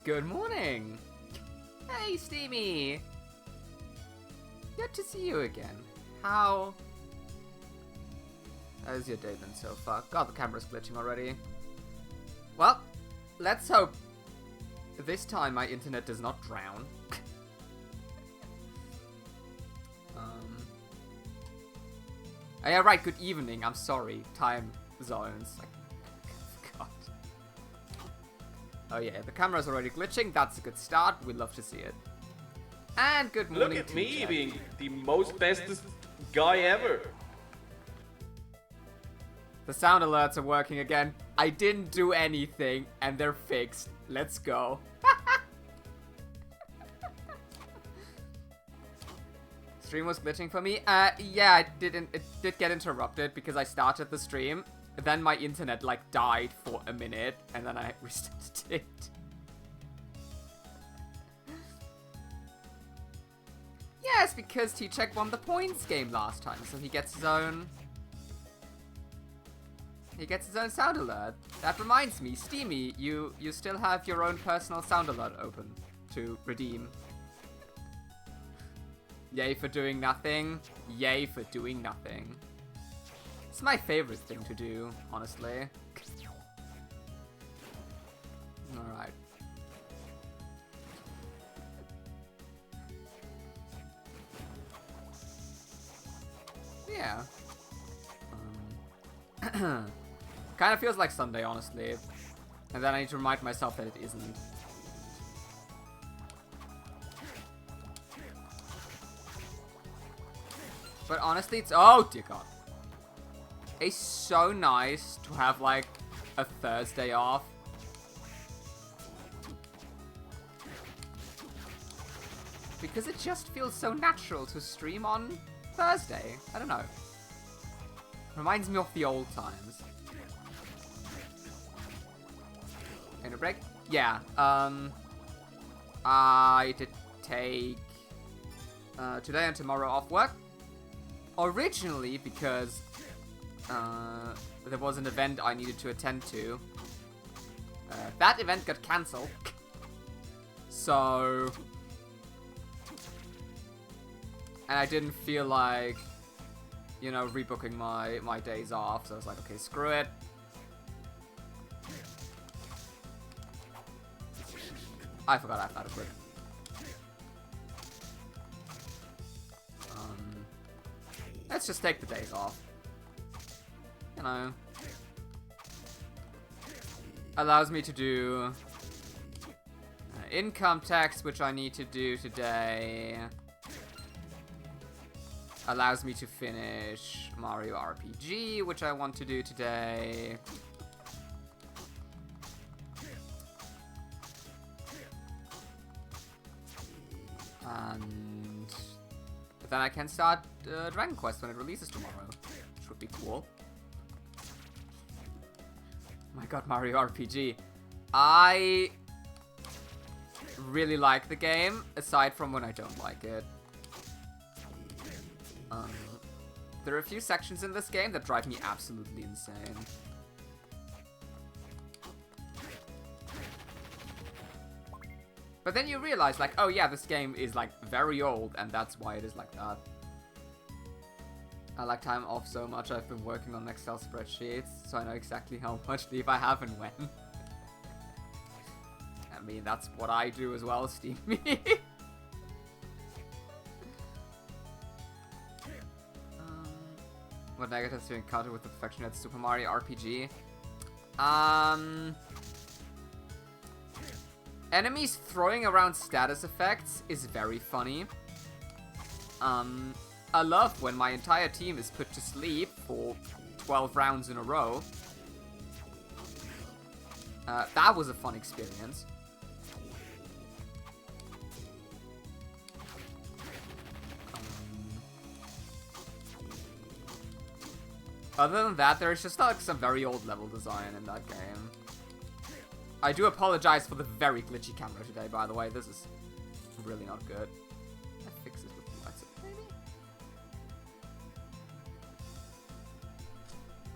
Good morning! Hey, Steamy! Good to see you again. How has your day been so far? God, the camera's glitching already. Well, let's hope this time my internet does not drown. Oh yeah, right, good evening. I'm sorry. Time zones. God. Oh yeah, the camera's already glitching. That's a good start. We'd love to see it. And good morning. Look at me being the most bestest guy ever. The sound alerts are working again. I didn't do anything, and they're fixed. Let's go. Stream was glitching for me. Yeah, it did get interrupted because I started the stream. Then my internet, like, died for a minute, and then I restarted it. Yeah, it's because T-Check won the points game last time, so he gets his own... He gets his own sound alert. That reminds me, Steamy, you still have your own personal sound alert open to redeem. Yay for doing nothing. Yay for doing nothing. It's my favorite thing to do, honestly. Alright. Yeah. Kind of feels like Sunday, honestly. And then I need to remind myself that it isn't. But honestly, it's... Oh, dear God. It's so nice to have, like, a Thursday off. Because it just feels so natural to stream on Thursday. I don't know. Reminds me of the old times. In a break? Yeah. I did take today and tomorrow off work. Originally because there was an event I needed to attend to. That event got cancelled. So... And I didn't feel like, you know, rebooking my days off. So I was like, okay, screw it. I forgot I have that equipped. Let's just take the days off. You know. Allows me to do income tax, which I need to do today. Allows me to finish Mario RPG, which I want to do today. And then I can start Dragon Quest when it releases tomorrow, which would be cool. My god, Mario RPG. I really like the game, aside from when I don't like it. There are a few sections in this game that drive me absolutely insane. But then you realize, like, oh yeah, this game is, like, very old, and that's why it is like that. I like time off so much, I've been working on Excel spreadsheets, so I know exactly how much leave I have and when. I mean, that's what I do as well, Steamy. What negatives do you encounter with the perfection at Super Mario RPG? Enemies throwing around status effects is very funny. I love when my entire team is put to sleep for 12 rounds in a row. That was a fun experience. Other than that, there's just like some very old level design in that game. I do apologize for the very glitchy camera today, by the way. This is really not good. I fix this with the lights up, maybe?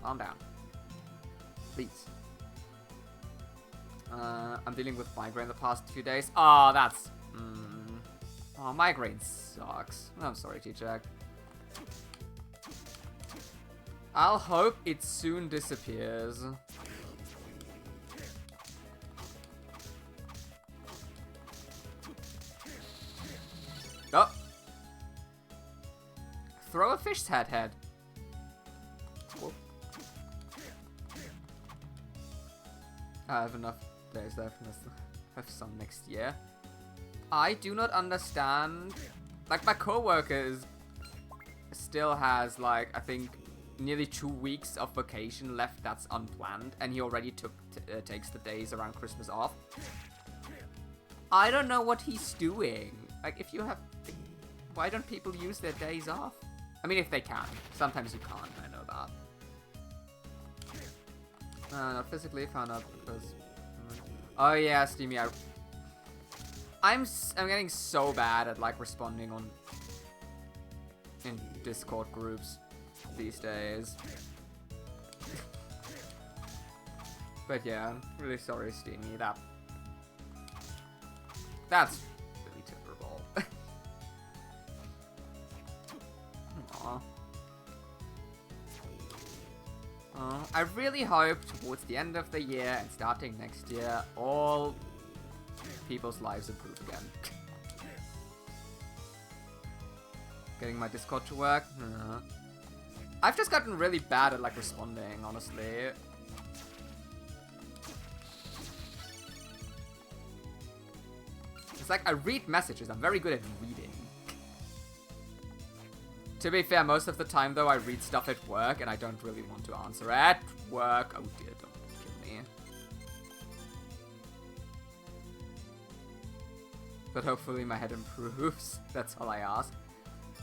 Calm down. Please. I'm dealing with migraine the past few days. Oh, that's... Oh, migraine sucks. I'm sorry, T-Jack. I'll hope it soon disappears. Oh! Throw a fish's head. Whoop. I have enough days left. Have some next year. I do not understand. Like, my coworker still has, like, I think, nearly 2 weeks of vacation left that's unplanned, and he already takes the days around Christmas off. I don't know what he's doing. Like, if you have... Why don't people use their days off? I mean, if they can. Sometimes you can't, I know that. Not physically, found out because... Oh yeah, Steamy, I'm getting so bad at, like, responding in Discord groups these days. But yeah, I'm really sorry, Steamy. That's really terrible. Aww. I really hope towards the end of the year and starting next year, all people's lives improve again. Getting my Discord to work? I've just gotten really bad at, like, responding, honestly. It's like I read messages. I'm very good at reading. To be fair, most of the time, though, I read stuff at work, and I don't really want to answer at work. Oh dear, don't kill me. But hopefully my head improves. That's all I ask.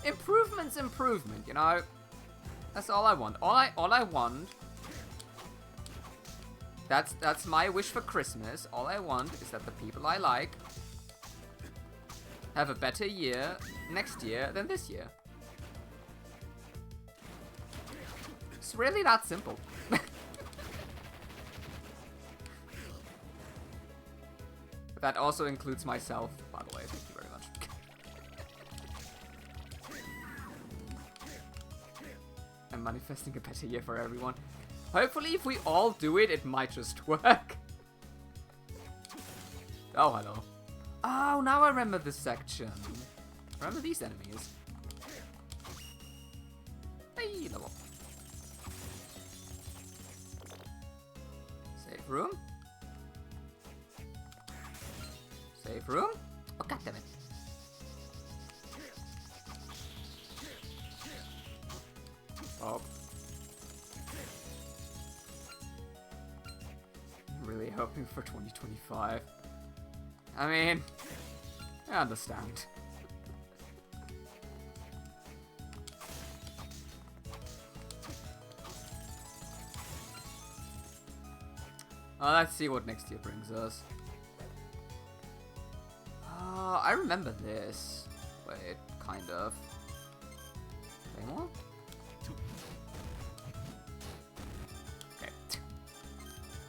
Improvement's improvement, you know? That's all I want. All I want... That's my wish for Christmas. All I want is that the people I like have a better year next year than this year. It's really that simple. That also includes myself, by the way. Thank you very much. I'm manifesting a better year for everyone. Hopefully, if we all do it, it might just work. Oh, hello. Oh, now I remember this section. Remember these enemies. Hey, level. Save room. Save room. Oh, goddammit. Oh. I'm really hoping for 2025. I mean, I understand. Let's see what next year brings us. I remember this. Wait, kind of. Claymore? Okay.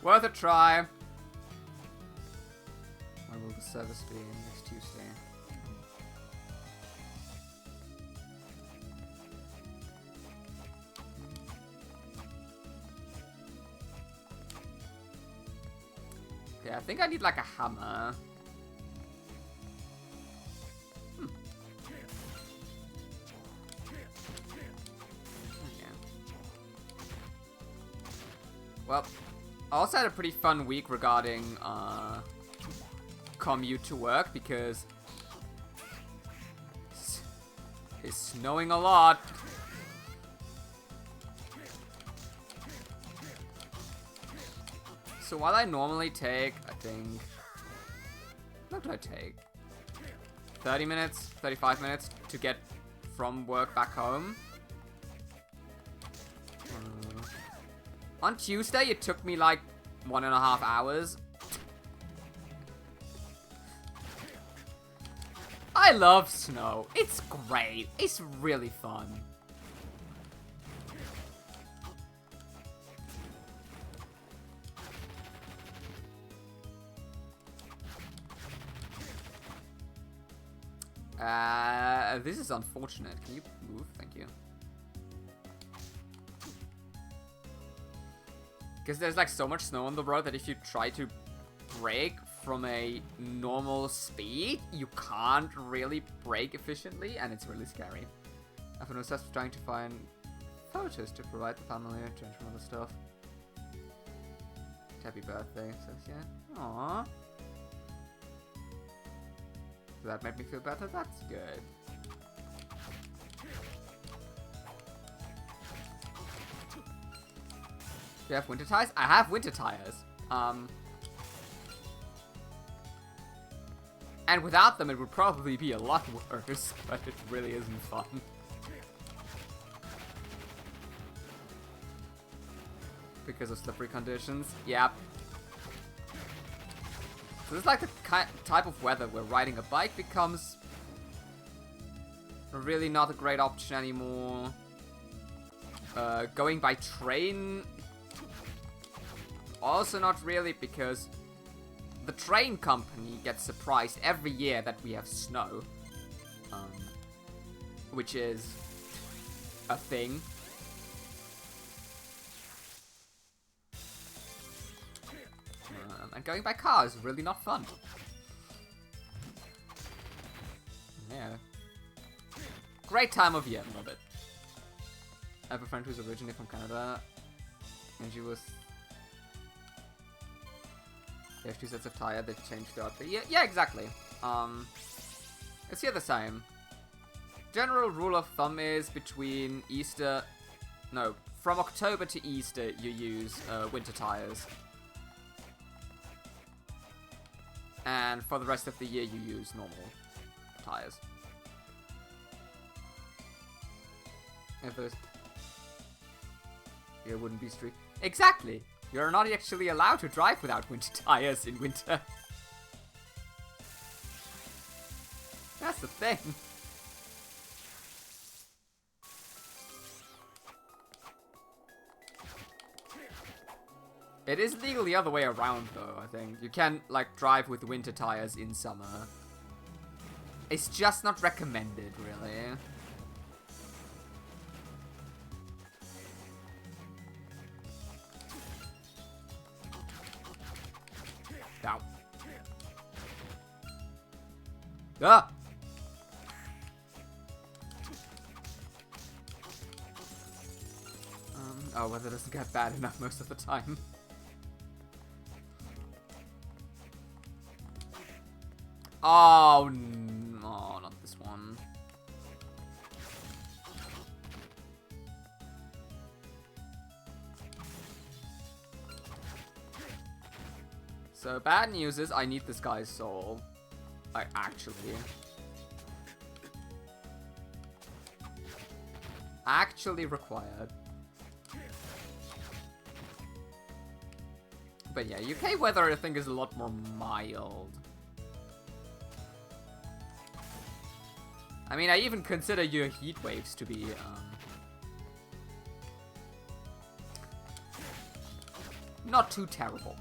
Worth a try. When will the service be next Tuesday? Okay, I think I need like a hammer. Well, I also had a pretty fun week regarding commute to work because it's snowing a lot. So while I normally take, I think, what do I take? 30 minutes, 35 minutes to get from work back home. On Tuesday, it took me like 1.5 hours. I love snow. It's great. It's really fun. This is unfortunate. Can you move? Thank you. Because there's like so much snow on the road that if you try to brake from a normal speed, you can't really brake efficiently, and it's really scary. I've been obsessed with trying to find photos to provide the family, change from other stuff. Happy birthday, says yeah. Aww. So that made me feel better, that's good. Do you have winter tires? I have winter tires. And without them, it would probably be a lot worse, but it really isn't fun. Because of slippery conditions. Yep. So this is like the type of weather where riding a bike becomes really not a great option anymore. Going by train, also not really, because the train company gets surprised every year that we have snow. Which is a thing. And going by car is really not fun. Yeah. Great time of year, love it. I have a friend who's originally from Canada, and she was... They have 2 sets of tire that change throughout the year. Yeah, exactly. It's here the same. General rule of thumb is between Easter... No, from October to Easter you use winter tires. And for the rest of the year, you use normal tires. If there's... It wouldn't be street. Exactly! You're not actually allowed to drive without winter tires in winter. That's the thing. It is legal the other way around, though, I think. You can, like, drive with winter tires in summer. It's just not recommended, really. Ow. Ah! Oh, weather doesn't get bad enough most of the time. Oh, no, not this one. So, bad news is I need this guy's soul. Like, actually. Actually required. But yeah, UK weather I think is a lot more mild. I mean, I even consider your heat waves to be, not too terrible.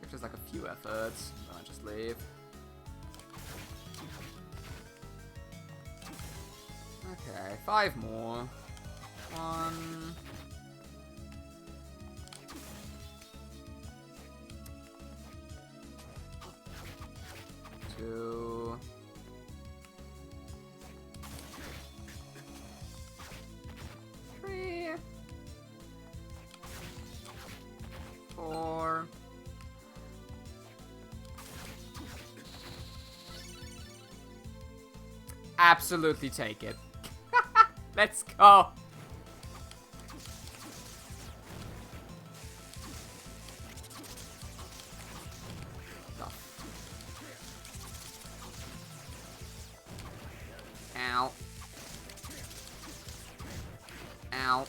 It's just like a few efforts, I'll just leave. Okay, 5 more. 1... 2... 3... 4... Absolutely take it. Let's go. Ow. Ow.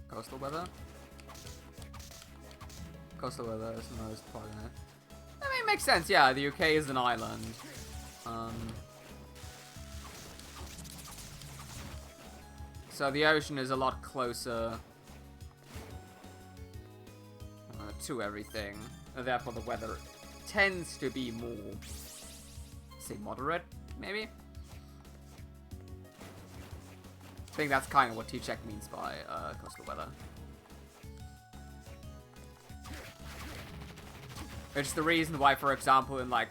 Coastal weather? Coastal weather is the most part in it. I mean, it makes sense, yeah, the UK is an island. So the ocean is a lot closer to everything. And therefore the weather tends to be more, say, moderate, maybe? I think that's kind of what T-Check means by coastal weather. Which is the reason why, for example, in, like,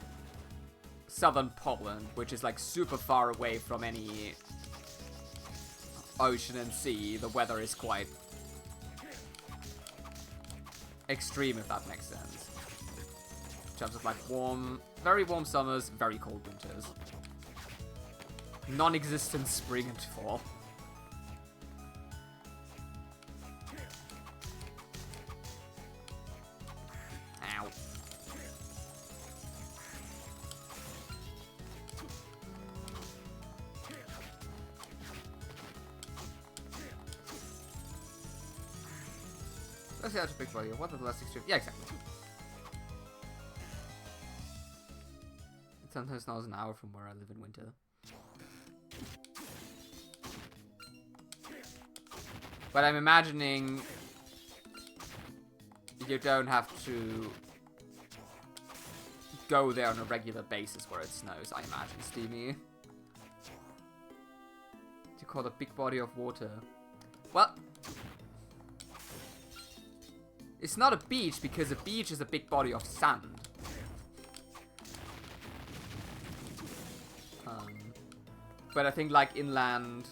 southern Poland, which is, like, super far away from any ocean and sea, the weather is quite extreme, if that makes sense. In terms of, like, warm, very warm summers, very cold winters. Non-existent spring and fall. Ow. Let's see how to big body. What are the last extreme? Yeah, exactly. It sometimes snows an hour from where I live in winter. But I'm imagining you don't have to go there on a regular basis where it snows, I imagine, Steamy. You call it a big body of water. Well, it's not a beach because a beach is a big body of sand. But I think like inland,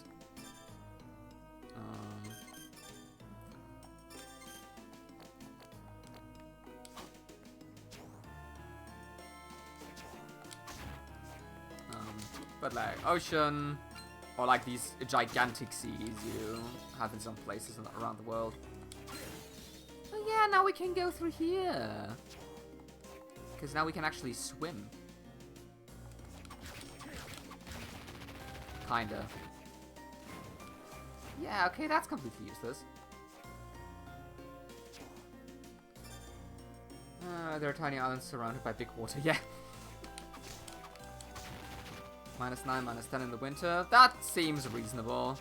but like ocean or like these gigantic seas you have in some places around the world. Oh yeah, now we can go through here. Because now we can actually swim. Kinda. Yeah, okay, that's completely useless. There are tiny islands surrounded by big water, yeah. -9, -10 in the winter. That seems reasonable.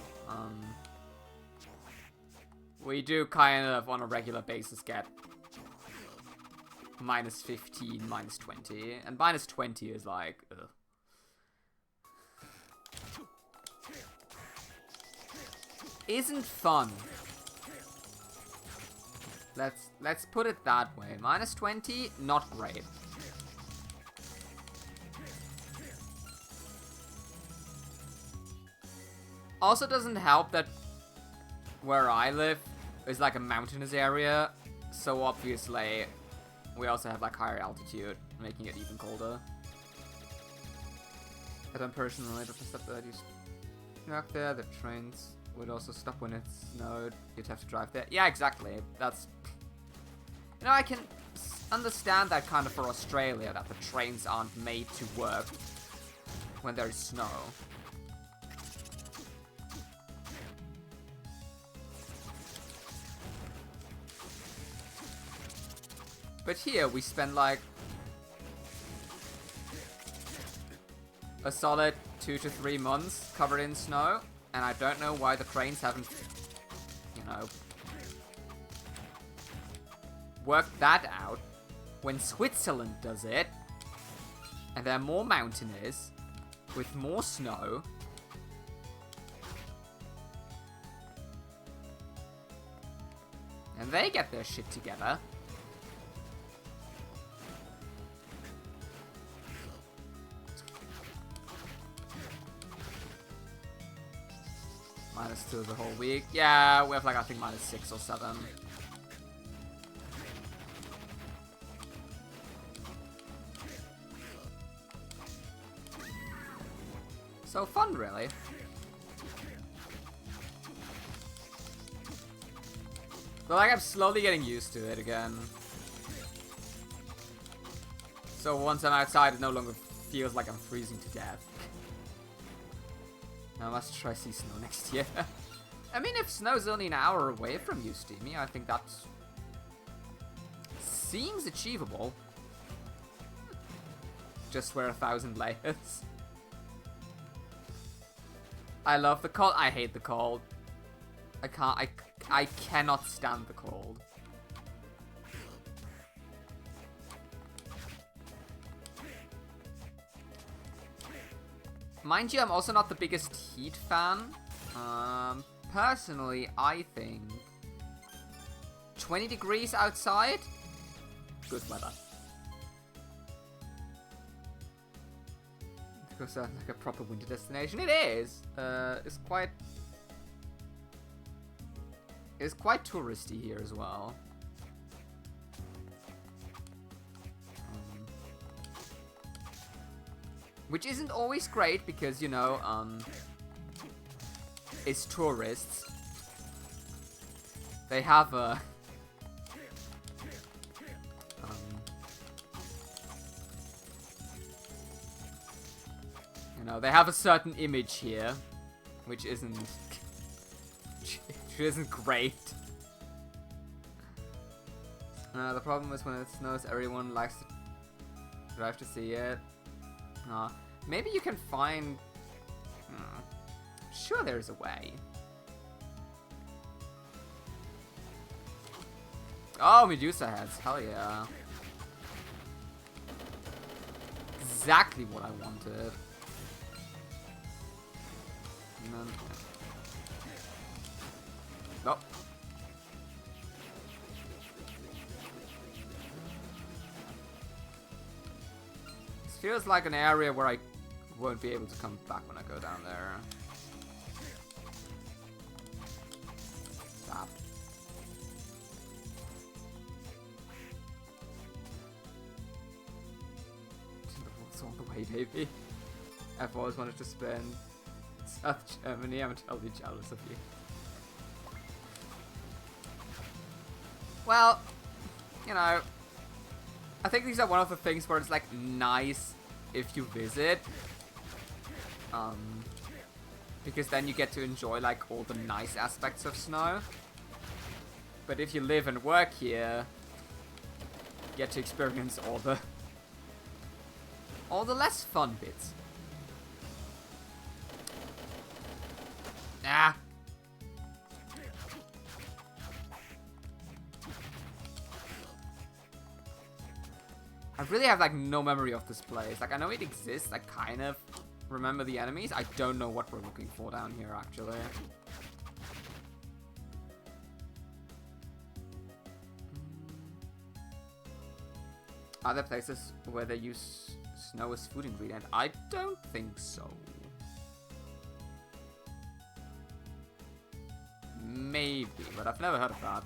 We do kind of, on a regular basis, get -15, -20. And -20 is like, ugh. Isn't fun. Let's put it that way. -20, not great. Also doesn't help that where I live is like a mountainous area, so obviously we also have like higher altitude, making it even colder. I don't personally stop that. You stuck there, the trains would also stop when it snowed. You'd have to drive there. Yeah, exactly. That's... You know, I can understand that kind of for Australia, that the trains aren't made to work when there's snow. But here, we spend like a solid 2 to 3 months covered in snow. And I don't know why the trains haven't, you know, worked that out when Switzerland does it. And they're more mountainous, with more snow. And they get their shit together. -2 the whole week. Yeah, we have like, I think, -6 or 7. So fun, really. But like, I'm slowly getting used to it again. So once I'm outside, it no longer feels like I'm freezing to death. I must try see snow next year. I mean, if snow's only an hour away from you, Steamy, I think that seems achievable. Just wear 1,000 layers. I love the cold. I hate the cold. I can't, I cannot stand the cold. Mind you, I'm also not the biggest heat fan. Personally, I think 20 degrees outside, good weather. Because like a proper winter destination, it is. It's quite touristy here as well. Which isn't always great because, you know, it's tourists. They have a... you know, they have a certain image here, which isn't... which isn't great. The problem is when it snows, everyone likes to drive to see it. Maybe you can find... Sure, there's a way. Oh, Medusa heads. Hell yeah. Exactly what I wanted. And then... Nope. This feels like an area where I won't be able to come back when I go down there. Stop. It's all the way, baby. I've always wanted to spend South Germany. I'm totally jealous of you. Well, you know, I think these are one of the things where it's like nice if you visit. Because then you get to enjoy like all the nice aspects of snow. But if you live and work here, you get to experience all the less fun bits. Ah. I really have like no memory of this place. Like I know it exists, I kind of remember the enemies. I don't know what we're looking for down here actually. Are there places where they use snow as food ingredient? I don't think so. Maybe, but I've never heard of that.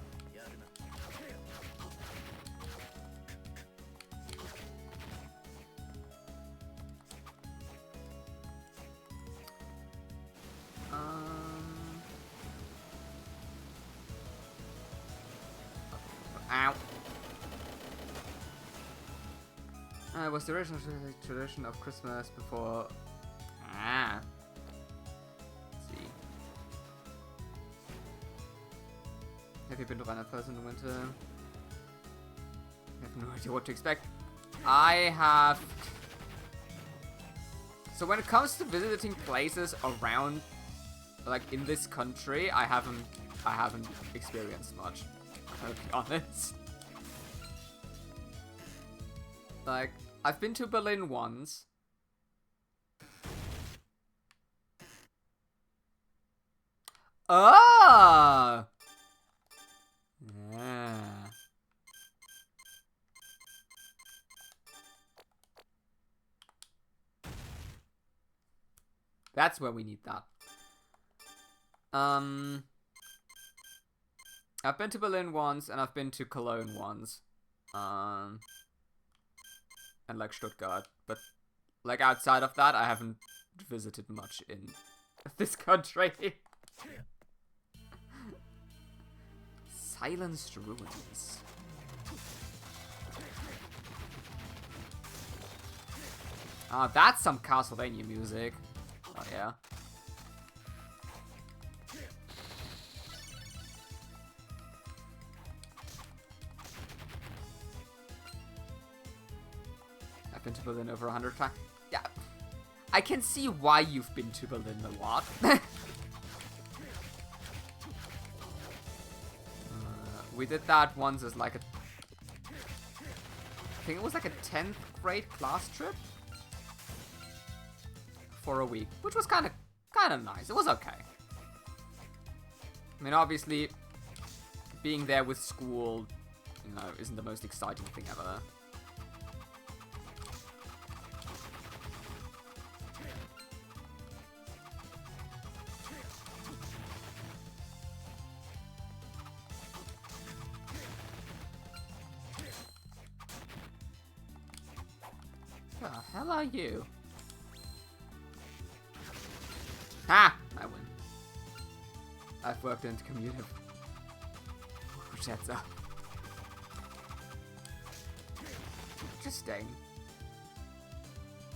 Ow. Was the original tradition of Christmas before... Let's see. Have you been to Rheinland-Pfalz in the winter? I have no idea what to expect. I have... So when it comes to visiting places around, like in this country, I haven't experienced much. I'll be honest. Like, I've been to Berlin once. Ah! Yeah. That's where we need that. I've been to Berlin once, and I've been to Cologne once. And like Stuttgart, but like outside of that, I haven't visited much in this country. Silenced Ruins. Ah, that's some Castlevania music. Oh yeah. I've been to Berlin over 100 times. Yeah, I can see why you've been to Berlin a lot. We did that once as like a... I think it was like a 10th grade class trip. For a week. Which was kind of nice. It was okay. I mean, obviously, being there with school, you know, isn't the most exciting thing ever. What the hell are you? Ha! I win. I've worked into community. Shut up. Interesting.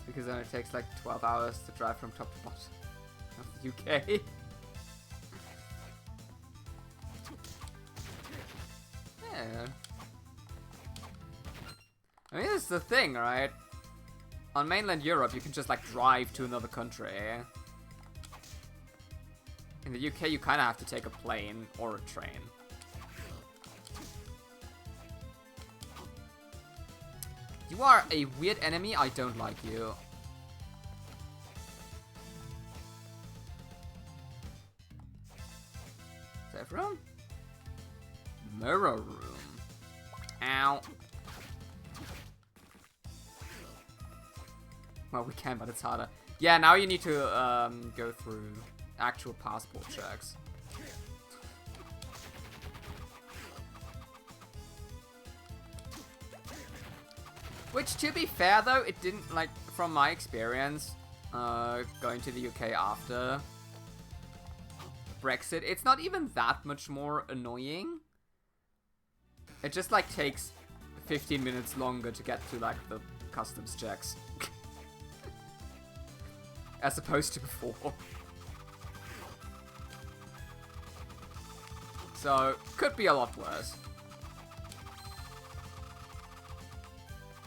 Because then it takes like 12 hours to drive from top to bottom of the UK. Yeah. I mean, this is the thing, right? On mainland Europe, you can just like drive to another country. In the UK, you kind of have to take a plane or a train. You are a weird enemy. I don't like you. Safe room? Mirror room. Ow. Well, we can, but it's harder. Yeah, now you need to go through actual passport checks. Which, to be fair though, it didn't, like, from my experience, going to the UK after Brexit, it's not even that much more annoying. It just, like, takes 15 minutes longer to get through, like, the customs checks. As opposed to before. So, could be a lot worse.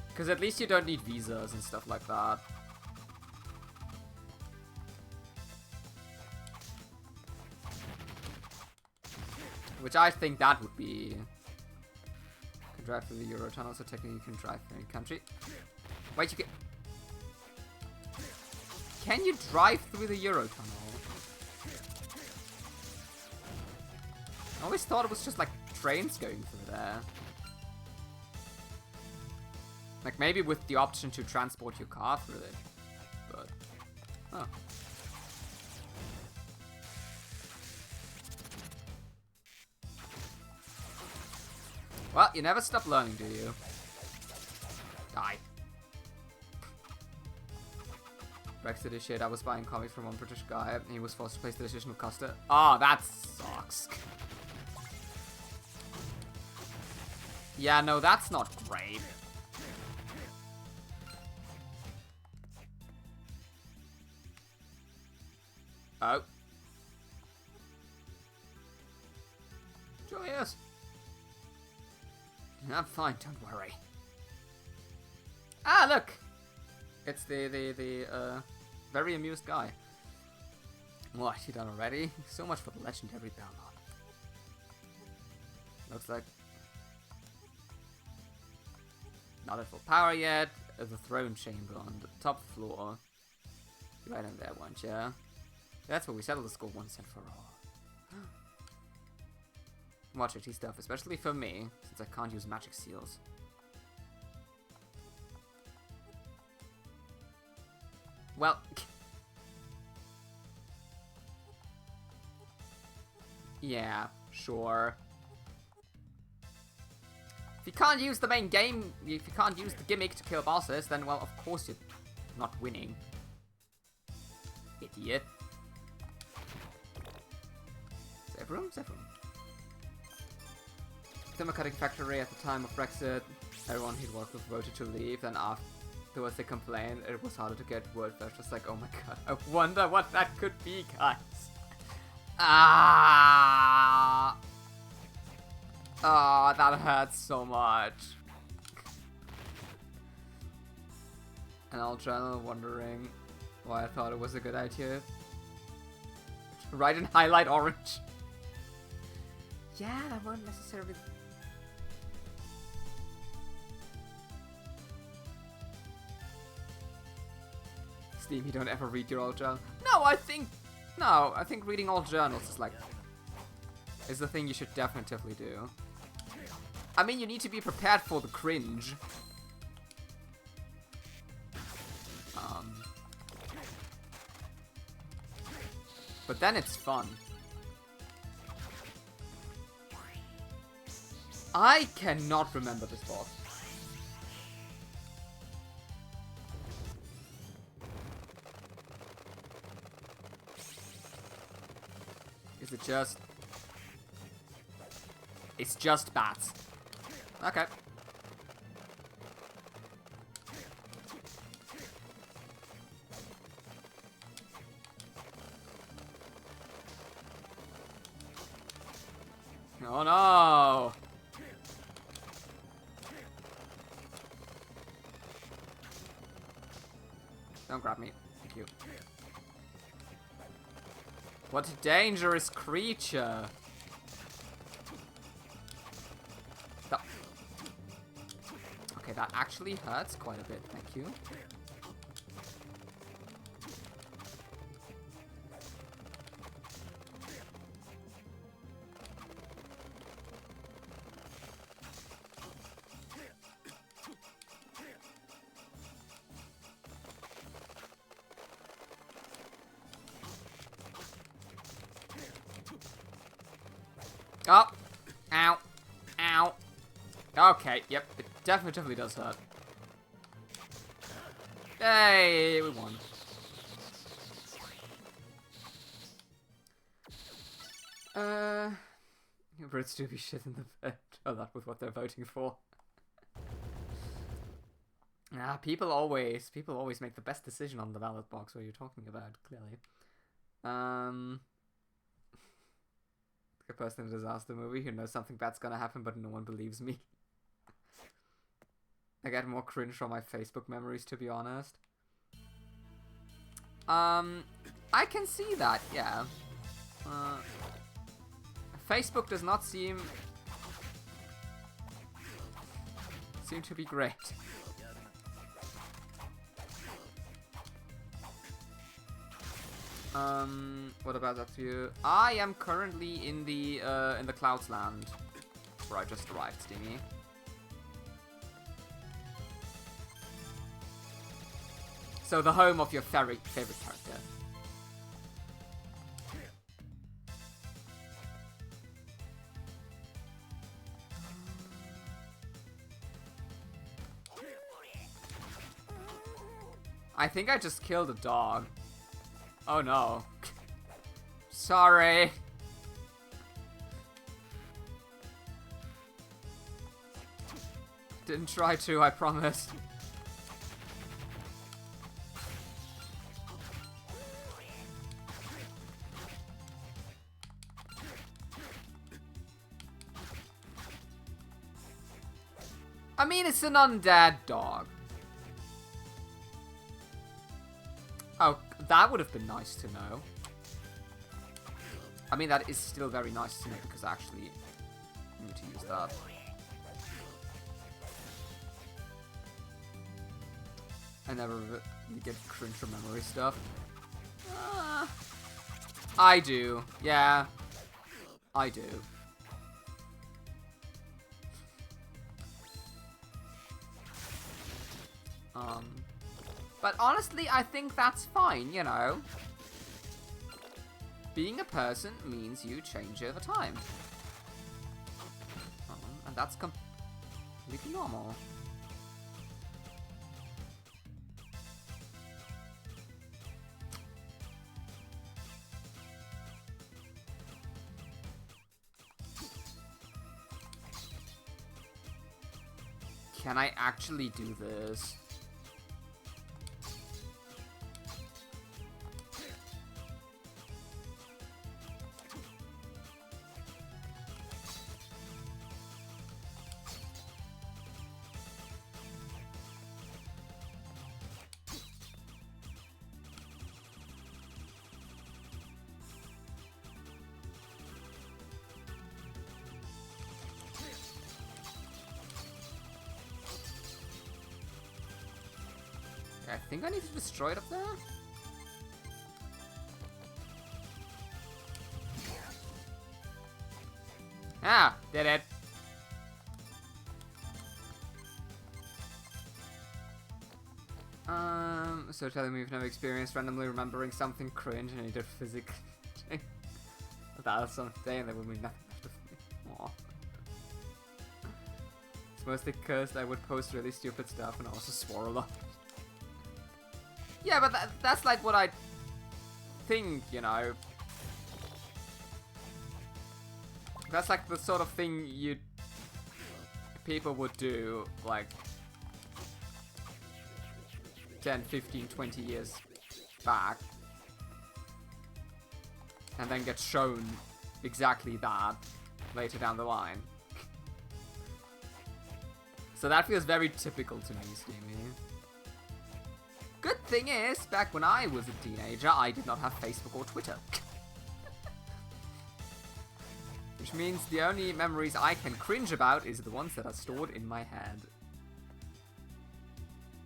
Because at least you don't need visas and stuff like that. Which I think that would be... You can drive through the Eurotunnel, so technically you can drive through any country. Wait, you can... Can you drive through the Eurotunnel? I always thought it was just like trains going through there. Like, maybe with the option to transport your car through it. But... Huh. Well, you never stop learning, do you? Die. Brexit is shit. I was buying comics from one British guy, and he was forced to place the additional coster. Oh, that sucks. Yeah, no, that's not great. Oh. Joyous. I'm fine, don't worry. Ah, look! It's the very amused guy. What, you done already? So much for the legendary Belmont. Looks like... Not at full power yet. The throne chamber on the top floor. Right in there, weren't ya? That's where we settle the score once and for all. Watch it, stuff, especially for me, since I can't use magic seals. Well... yeah, sure. If you can't use the main game, if you can't use the gimmick to kill bosses, then, well, of course you're not winning. Idiot. Save room, save room. Democratic factory at the time of Brexit. Everyone he'd worked with voted to leave, then afterwards they complained it was harder to get word. I was just like, oh my god, I wonder what that could be, guys. Ah! Oh, that hurts so much. And I'll journal wondering why I thought it was a good idea. Write and highlight orange. Yeah, that won't necessarily Steam, you don't ever read your old journal. No, I think reading old journals is the thing you should definitively do. I mean, you need to be prepared for the cringe. But then it's fun. I cannot remember this boss. Is it just... It's just bats. Okay. Oh no! Don't grab me. Thank you. What a dangerous creature! Okay, that actually hurts quite a bit, thank you. Oh! Ow! Ow! Okay, yep, it definitely does hurt. Hey, we won. Brits do be shit in the bed. Oh, that was what they're voting for. People always make the best decision on the ballot box. What you're talking about, clearly. The person in a disaster movie who knows something bad's gonna happen, but no one believes me. I get more cringe from my Facebook memories, to be honest. I can see that, yeah. Facebook does not seem to be great. What about that view? I am currently in the Clouds land, where I just arrived, Steamy. So the home of your favorite character. I think I just killed a dog. Oh no. Sorry. Didn't try to, I promise. I mean, it's an undead dog. Oh, that would have been nice to know. I mean, that is still very nice to know because I actually need to use that. I never really get cringe from memory stuff. I do. Yeah. I do. But honestly, I think that's fine, you know. Being a person means you change over time. And that's completely normal. Can I actually do this? I think I need to destroy it up there. Ah, did it. So telling me you've never experienced randomly remembering something cringe and you did physically. That's something that would mean nothing left of me. Aww. It's mostly because I would post really stupid stuff and I also swore a lot. Yeah, but that's like what I think, you know. That's like the sort of thing people would do, like 10, 15, 20 years back. And then get shown exactly that later down the line. So that feels very typical to me, Steamy. Good thing is, back when I was a teenager, I did not have Facebook or Twitter. Which means the only memories I can cringe about is the ones that are stored in my head.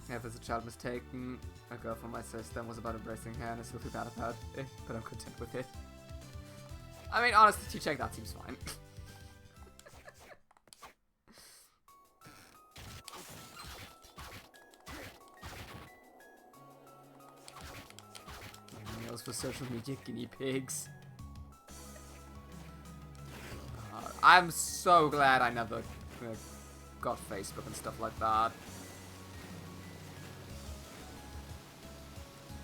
If as a child mistaken, a girl from my sister was about embracing her and I still feel bad about it, but I'm content with it. I mean, honestly, T-check, that seems fine. Meals for social media guinea pigs. I'm so glad I never got Facebook and stuff like that.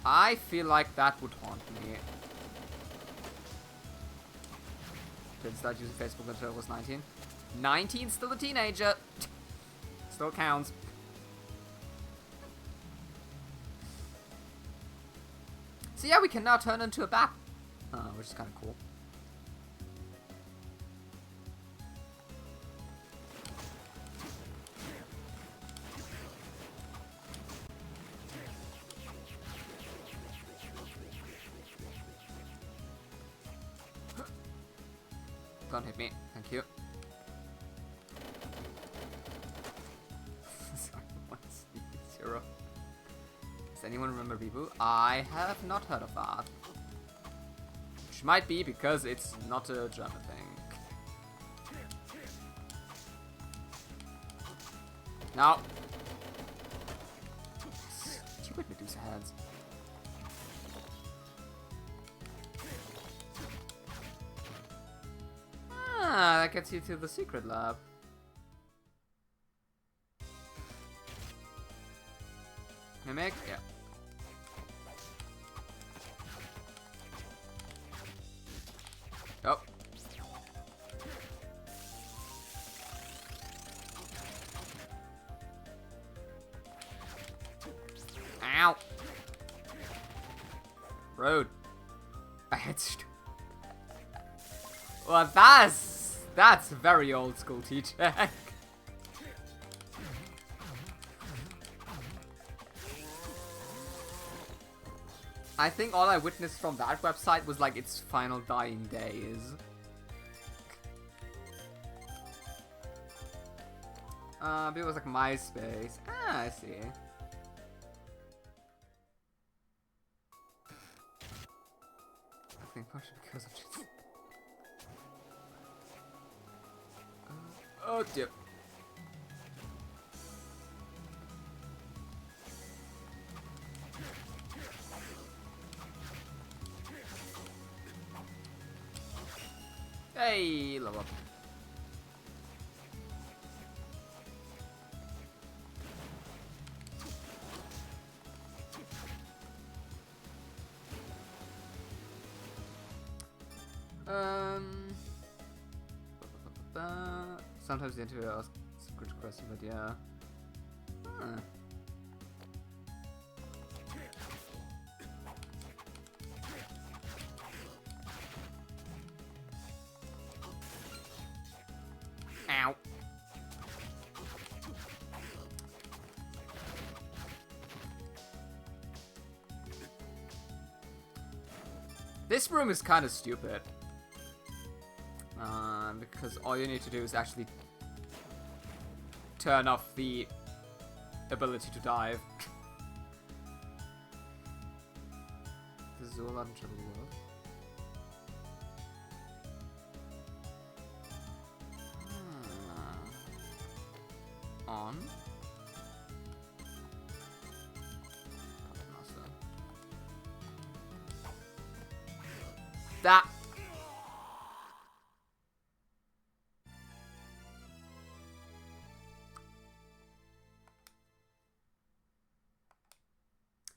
I feel like that would haunt me. Didn't start using Facebook until I was 19. 19, still a teenager. Still counts. So yeah, we can now turn into a bat. Which is kind of cool. Don't hit me. Thank you. Sorry, 1-0. Does anyone remember Reboot? I have not heard of that. Which might be because it's not a German thing. No. Stupid Medusa heads. Ah, that gets you to the secret lab. Mimic? Yeah. Oh. Ow. Road. I had well, that's very old school, T-check. I think all I witnessed from that website was like its final dying days. But it was like MySpace. Ah, I see. I think partially because of just... Oh dear. Hey, level up. Sometimes the interviewer asks a good question, but yeah. Huh. Ow. This room is kind of stupid. Because all you need to do is actually turn off the ability to dive. This is all untroubled world. on. Puppet Master. That.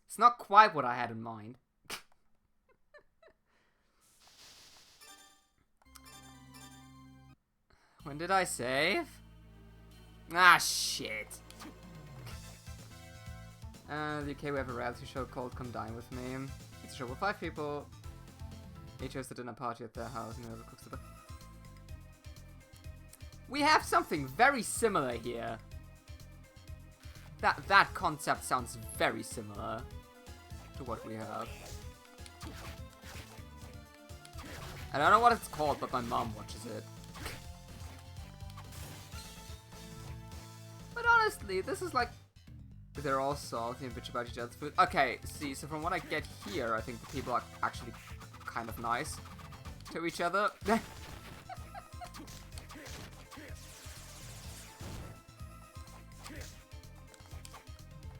It's not quite what I had in mind. When did I save? Ah, shit. The UK we have a reality show called Come Dine With Me. It's a show with 5 people. Each hosts a dinner party at their house and whoever cooks the best. We have something very similar here. That concept sounds very similar to what we have. I don't know what it's called, but my mom watches it. But honestly, this is like... They're all salty and bitch about each other's food. Okay, see, so from what I get here, I think the people are actually kind of nice to each other.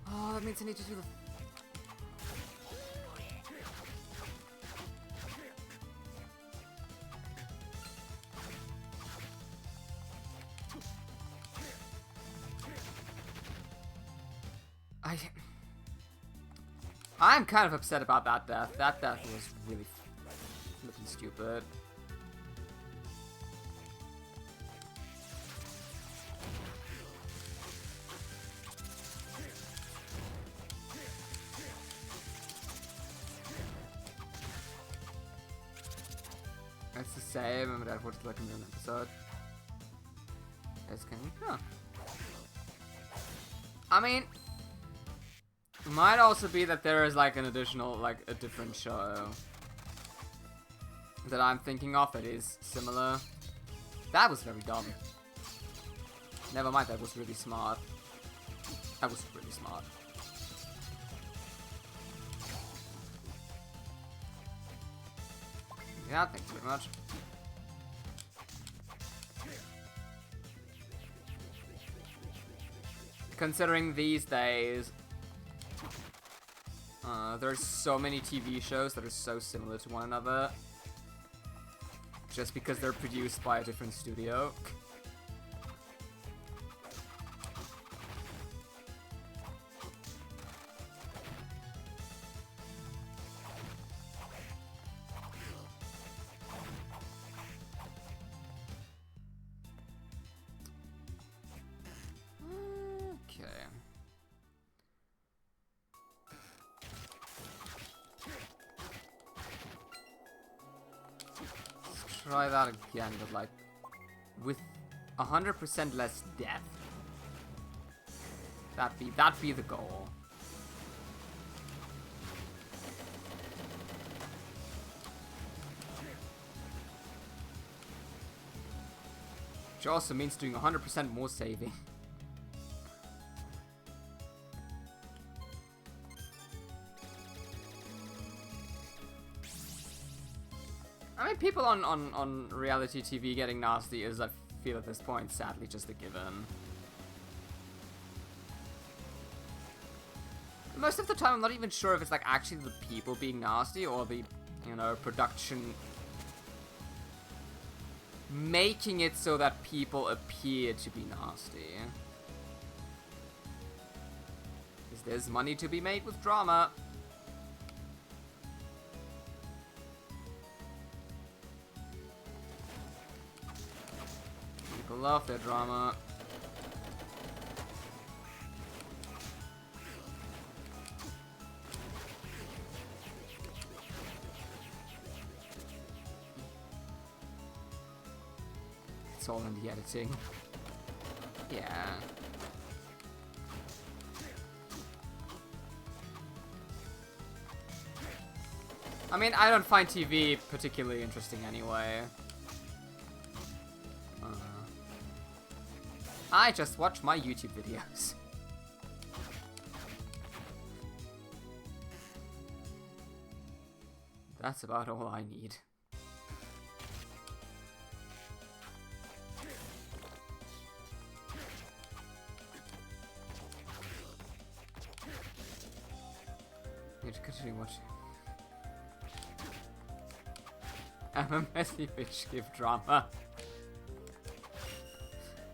Oh, that means I need to do the... I'm kind of upset about that death. That death was really flippin' stupid. It's the same, and that would like a million episode. It's kind of, huh. I mean, it might also be that there is like an additional, like a different show that I'm thinking of that is similar. That was very dumb. Never mind, that was really smart. That was really smart. Yeah, thank you very much. Considering these days, there's so many TV shows that are so similar to one another, just because they're produced by a different studio. Try that again, but like with 100% less death. That'd be the goal. Which also means doing 100% more saving. I mean, people on reality TV getting nasty is, I feel at this point, sadly just a given. Most of the time, I'm not even sure if it's like actually the people being nasty or the, you know, production making it so that people appear to be nasty. Because there's money to be made with drama. People love their drama. It's all in the editing. Yeah. I mean, I don't find TV particularly interesting anyway. I just watch my YouTube videos. That's about all I need. continue watching. I'm a messy bitch, give drama.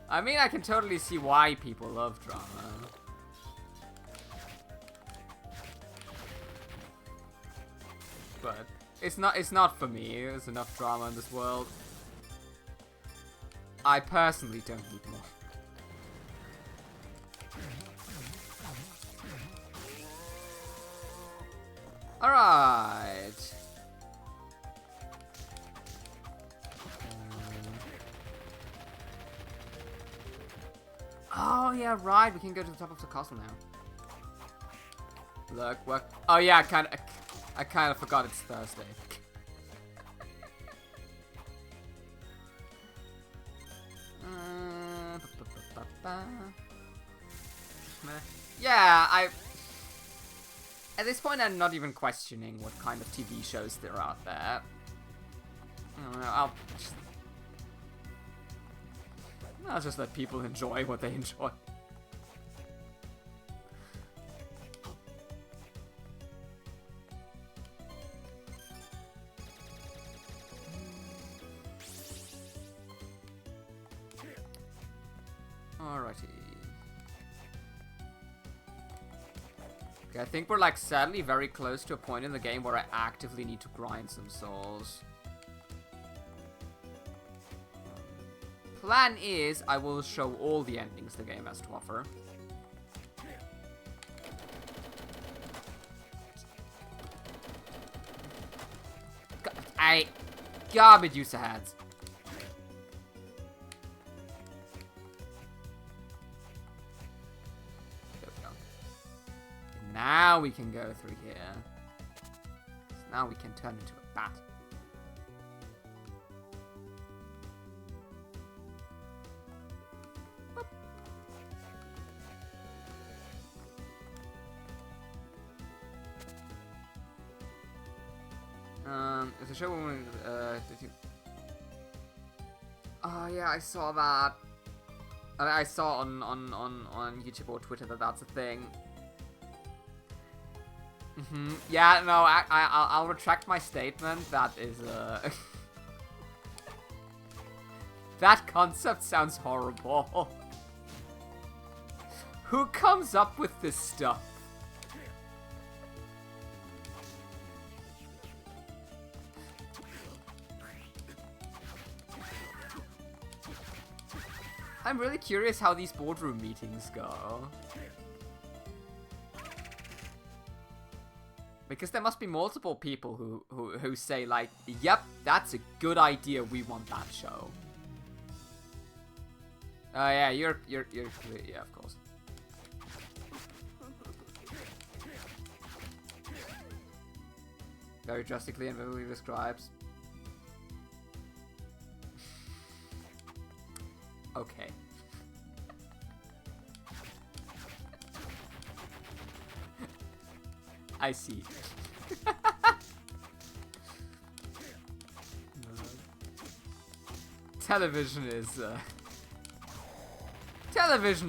I mean, I can totally see why people love drama. But it's not for me. There's enough drama in this world. I personally don't need more. Alright. Oh yeah, right. We can go to the top of the castle now. Look, what? Oh yeah, I kind of forgot it's Thursday. Yeah, at this point, I'm not even questioning what kind of TV shows there are out there. I don't know, I'll just let people enjoy what they enjoy. Alrighty. Okay, I think we're like sadly very close to a point in the game where I actively need to grind some souls. Plan is, I will show all the endings the game has to offer. Garbage user heads. There we go. And now we can go through here. Now we can turn into a bat. Is the show woman, did you... Oh yeah, I saw that. I saw on YouTube or Twitter that that's a thing. Yeah, no, I'll retract my statement. That is, that concept sounds horrible. Who comes up with this stuff? I'm really curious how these boardroom meetings go. Because there must be multiple people who say like, yep, that's a good idea, we want that show. Oh yeah, you're yeah, of course. Very drastically and vividly describes. Okay. I see. Television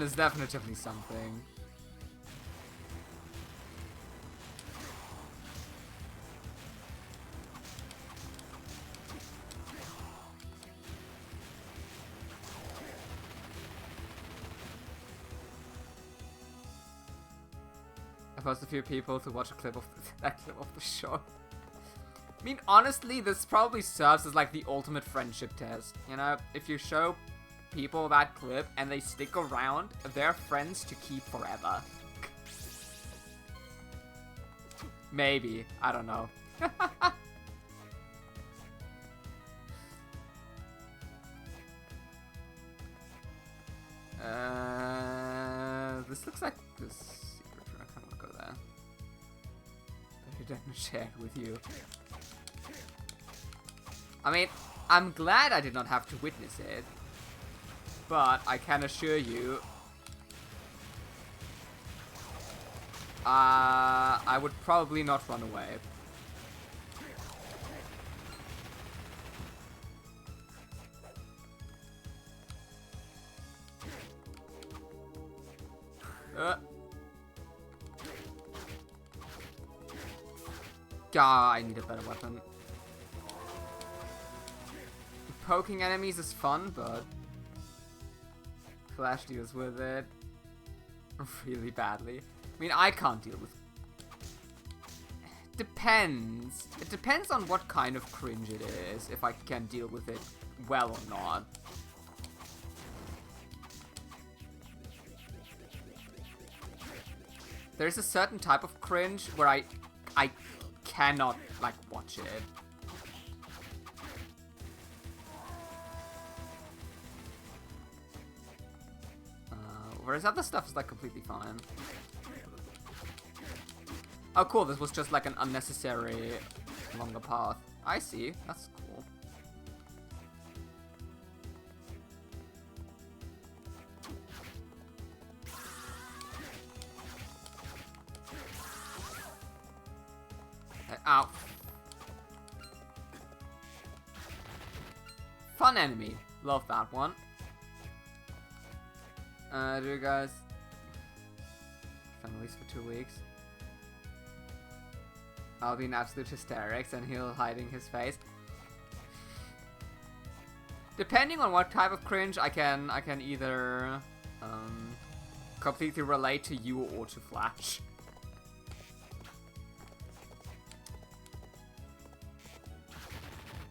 is definitely something. I forced a few people to watch a clip of that clip of the show. I mean, honestly, this probably serves as like the ultimate friendship test. You know, if you show people that clip and they stick around, they're friends to keep forever. Maybe. I don't know. This looks like this secret room. I kind of want to go there. But I didn't share it with you. I mean, I'm glad I did not have to witness it. But I can assure you, I would probably not run away. God, I need a better weapon. Poking enemies is fun, but Flash deals with it really badly. I mean, I can't deal with... Depends. It depends on what kind of cringe it is, if I can deal with it well or not. There's a certain type of cringe where I cannot, like, watch it. Whereas other stuff is, like, completely fine. Oh, cool, this was just, like, an unnecessary longer path. I see, that's cool. Ow. Fun enemy. Love that one. Do you guys... Families for 2 weeks. I'll be in absolute hysterics and he'll hiding his face. Depending on what type of cringe, I can either completely relate to you or to Flash.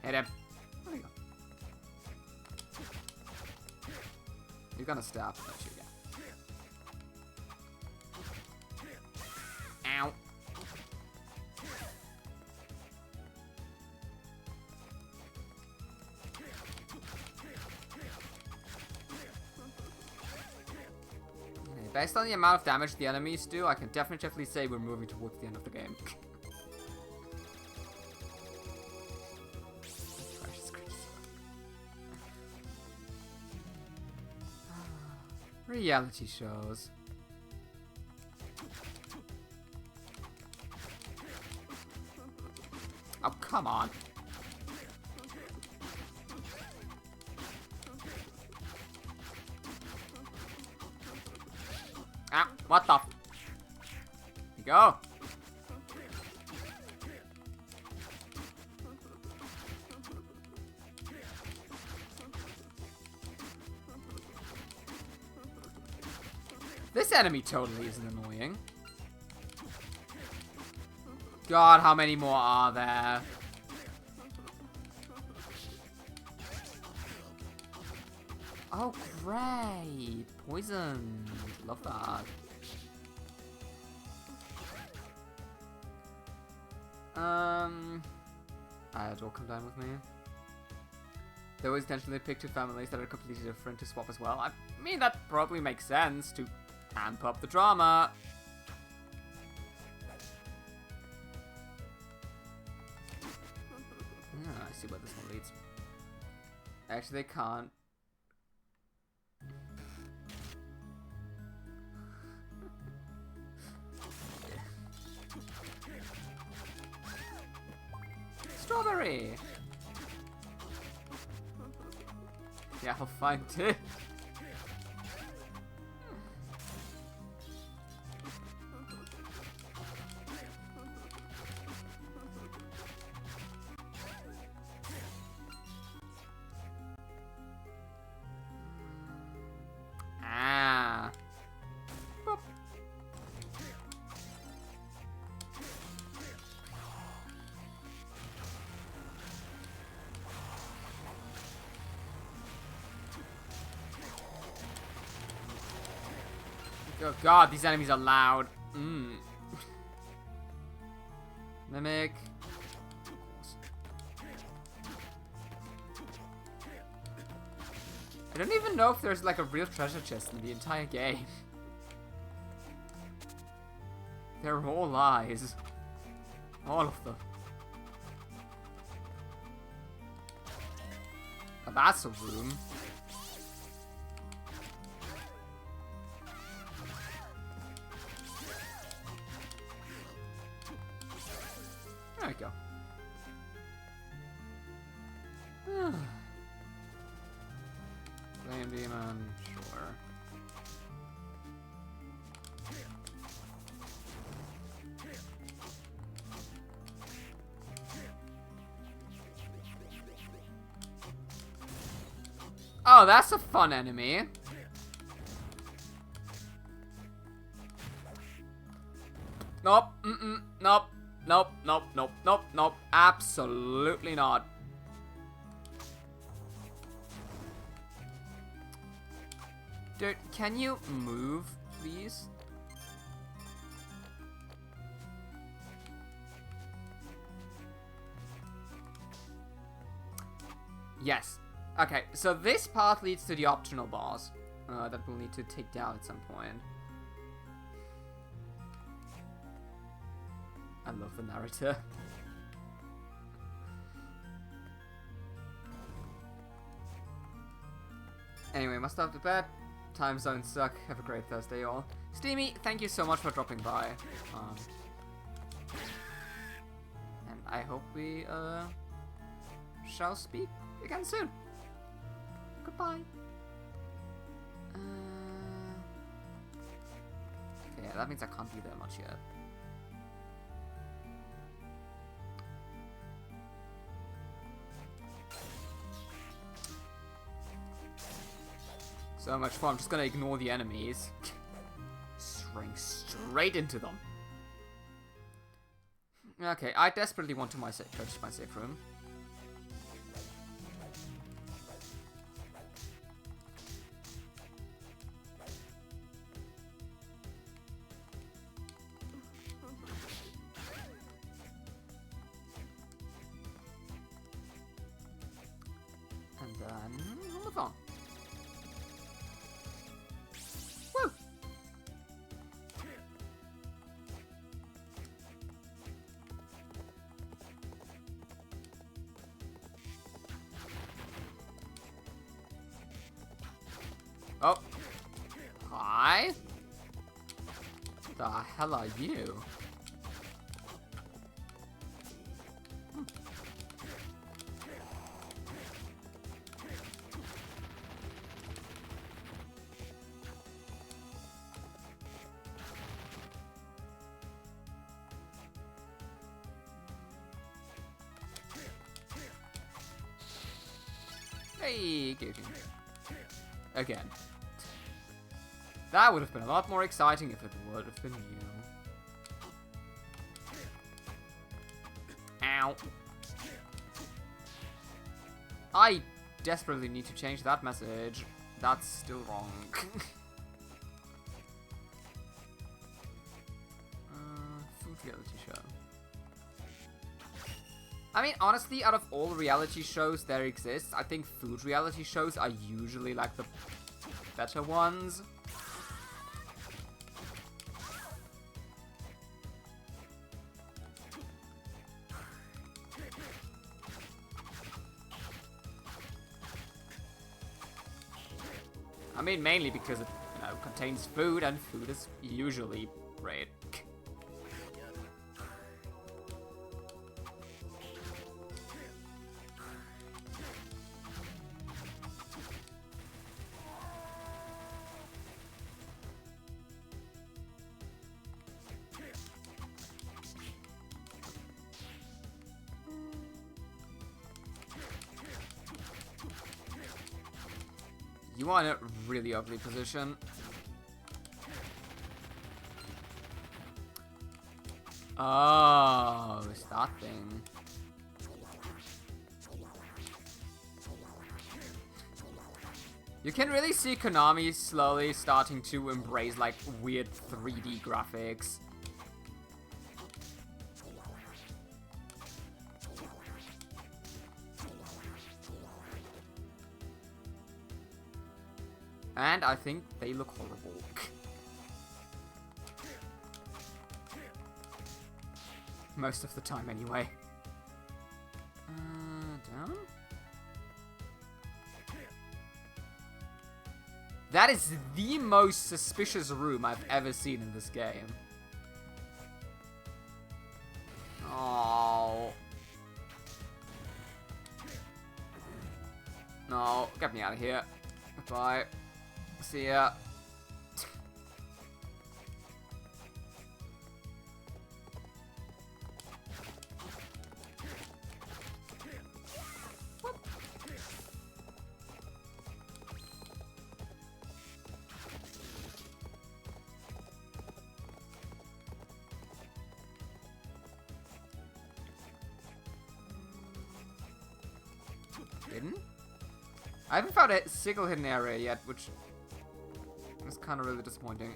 Hit him. There you go. You're gonna stop, don't you? Yeah. Ow. Okay, based on the amount of damage the enemies do, I can definitely say we're moving towards the end of the game. Reality shows. Oh, come on. Ah, what the? There you go. This enemy totally isn't annoying. God, how many more are there? Oh, great. Poison. Love that. It'll come down with me. They always intentionally pick two families that are completely different to swap as well. I mean, that probably makes sense to amp up the drama. I see where this one leads. Actually, they can't. Strawberry! Yeah, I'll find it. Ah. Boop. Oh god, these enemies are loud. Mimic. I don't even know if there's like a real treasure chest in the entire game. They're all lies. All of them. Oh, that's a room. There we go. Flame Demon, sure. Oh, that's a fun enemy. Nope. Nope. Nope. Nope. Nope. Nope. Nope. Absolutely not. Dude, can you move, please? Yes. Okay, so this path leads to the optional boss that we'll need to take down at some point. I love the narrator. Anyway, must stop to bed. Time zones suck. Have a great Thursday, y'all. Steamy, thank you so much for dropping by. And I hope we shall speak again soon. Goodbye. Okay, that means I can't do that much yet. So much fun. I'm just gonna ignore the enemies. String straight into them. Okay, I desperately want to go to my safe room. And then we'll move on. Woo! Oh. Hi? The hell are you? Hey, Gauging. Again. That would have been a lot more exciting if it would have been you. Ow. I desperately need to change that message. That's still wrong. Food reality show. I mean, honestly, out of all reality shows there exist, I think food reality shows are usually like the better ones. I mean, mainly because it, contains food, and food is usually great. You are in a really ugly position. Oh, it's that thing. You can really see Konami slowly starting to embrace like weird 3D graphics. And I think they look horrible. Most of the time, anyway. Down? That is the most suspicious room I've ever seen in this game. Oh. No, get me out of here. Goodbye. See ya. hidden? I haven't found a single hidden area yet, which is kind of really disappointing.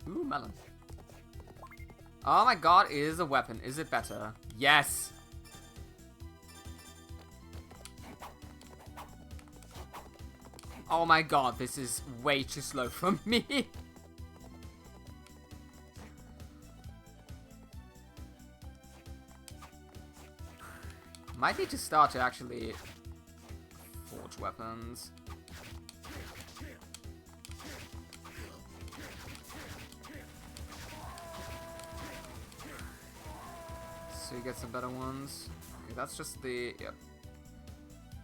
Ooh, melon. Oh my god, it is a weapon. Is it better? Yes! Oh my god, this is way too slow for me. Might need to start to actually forge weapons. So you get some better ones. Okay, that's just the... Yep.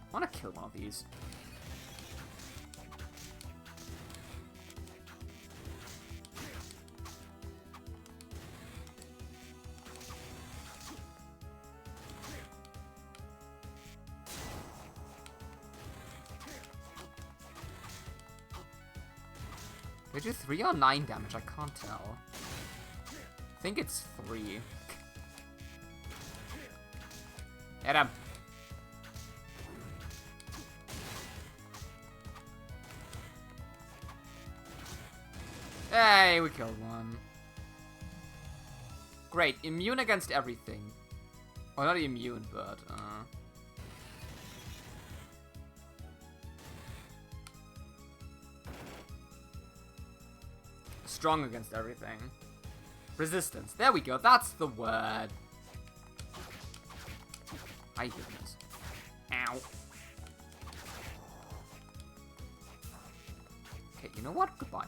I want to kill one of these. They do 3 or 9 damage, I can't tell. I think it's 3. Hit him! Hey, we killed one. Great, immune against everything. Well, not immune, but, strong against everything. Resistance. There we go. That's the word. My goodness. Ow. Okay, you know what? Goodbye.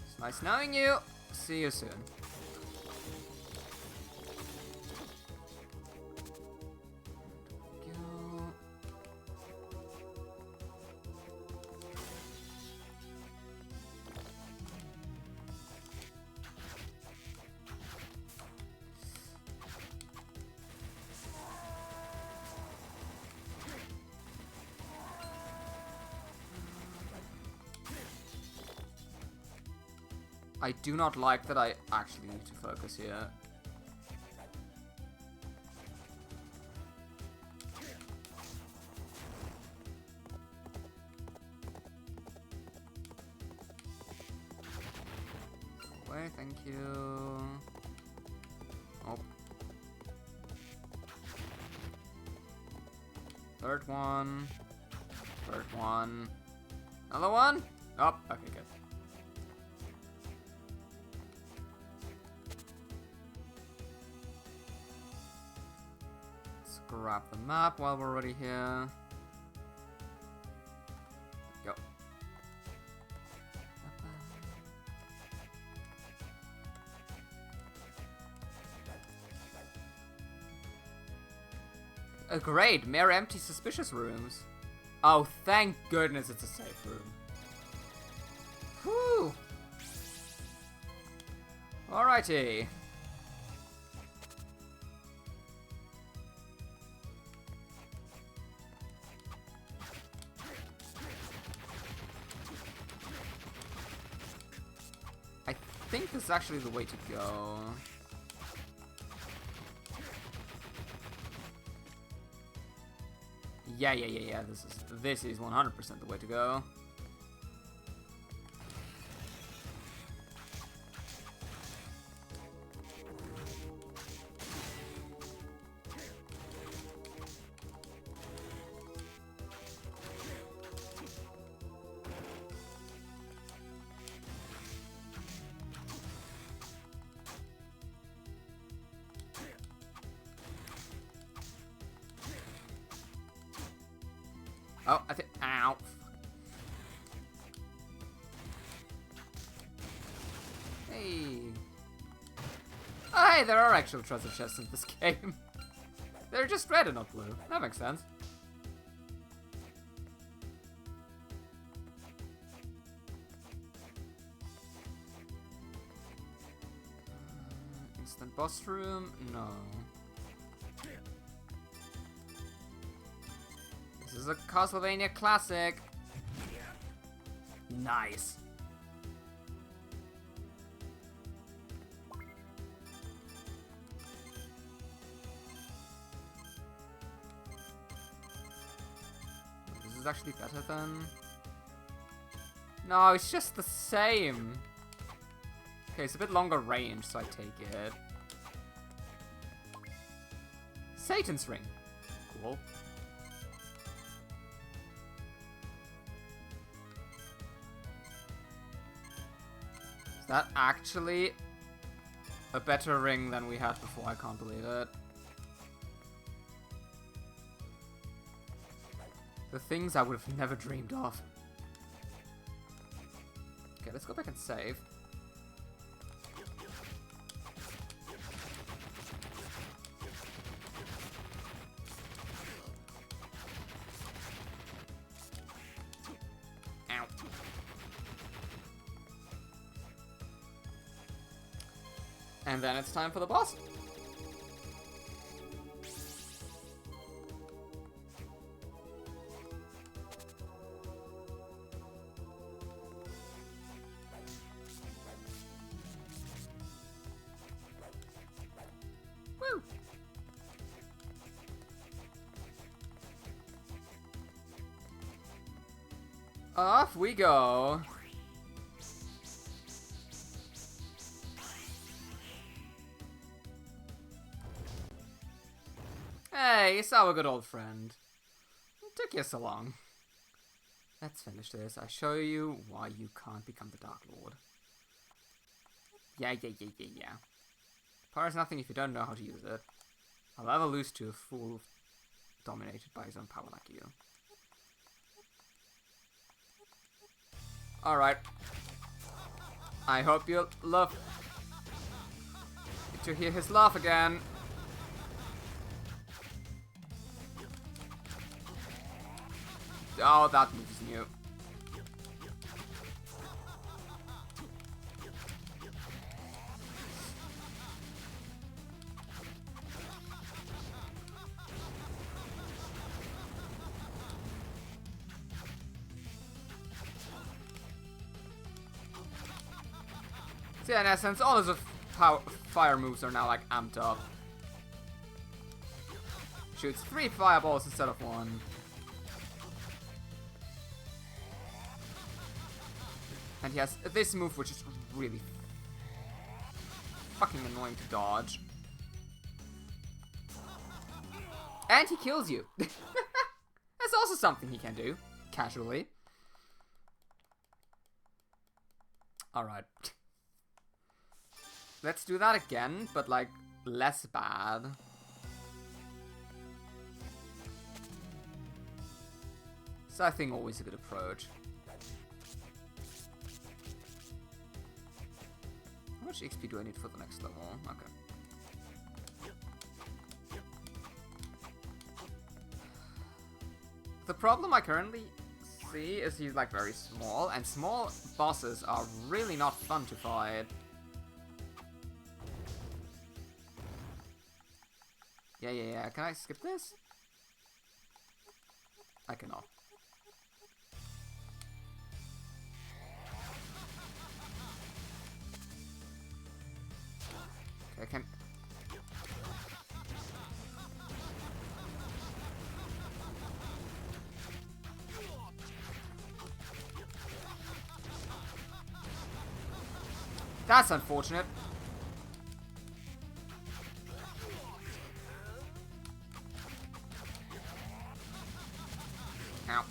It's nice knowing you. See you soon. I do not like that I actually need to focus here. Wait, thank you. Oh. Third one. Third one. Another one? Oh, okay, good. Grab the map while we're already here. Go. Great, mere empty suspicious rooms. Oh, thank goodness it's a safe room. Whew. Alrighty. I think this is actually the way to go. Yeah. This is 100% the way to go. Oh, I think. Ow. Hey. Oh, hey, there are actual treasure chests in this game. They're just red and not blue. That makes sense. Instant boss room? No. This is a Castlevania classic. Nice. This is actually better than... No, it's just the same. Okay, it's a bit longer range, so I take it. Satan's Ring. Cool. Is that actually a better ring than we had before? I can't believe it. The things I would have never dreamed of. Okay, let's go back and save. Ow. And then it's time for the boss. Woo! Off we go. Hey, it's our good old friend. It took you so long. Let's finish this. I show you why you can't become the Dark Lord. Yeah. Power is nothing if you don't know how to use it. I'll never lose to a fool dominated by his own power like you. Alright. I hope you love to hear his laugh again. Oh, that moves new. So yeah, in essence, all of the fire moves are now like amped up. Shoots 3 fireballs instead of 1. And he has this move, which is really fucking annoying to dodge. And he kills you. That's also something he can do, casually. Alright. Let's do that again, but like, less bad. So I think always a good approach. How much XP do I need for the next level? Okay. The problem I currently see is he's like very small, and small bosses are really not fun to fight. Yeah. Can I skip this? I cannot. I can. That's unfortunate. Ow.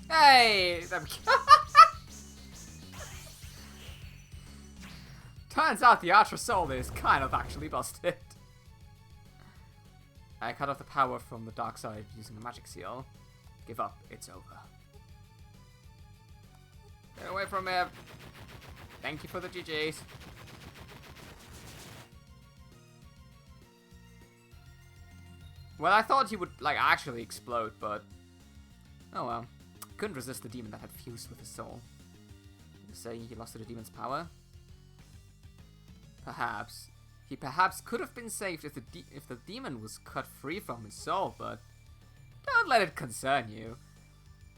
Hey! There we go. Turns out the Ultra Soul is kind of actually busted. I cut off the power from the dark side using the magic seal. Give up, it's over. Get away from him. Thank you for the GGs. Well, I thought he would, like, actually explode, but... Oh well. Couldn't resist the demon that had fused with his soul. You're saying he lost to the demon's power? Perhaps. He perhaps could have been saved if the demon was cut free from his soul, but... Don't let it concern you.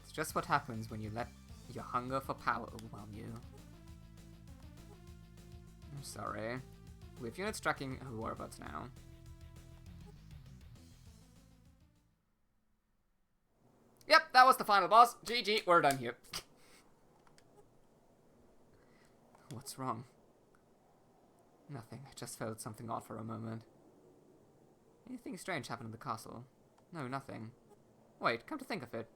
It's just what happens when you let your hunger for power overwhelm you. I'm sorry. With units tracking whereabouts now. Yep, that was the final boss. GG, we're done here. What's wrong? Nothing. I just felt something odd for a moment. Anything strange happened in the castle? No, nothing. Wait, come to think of it.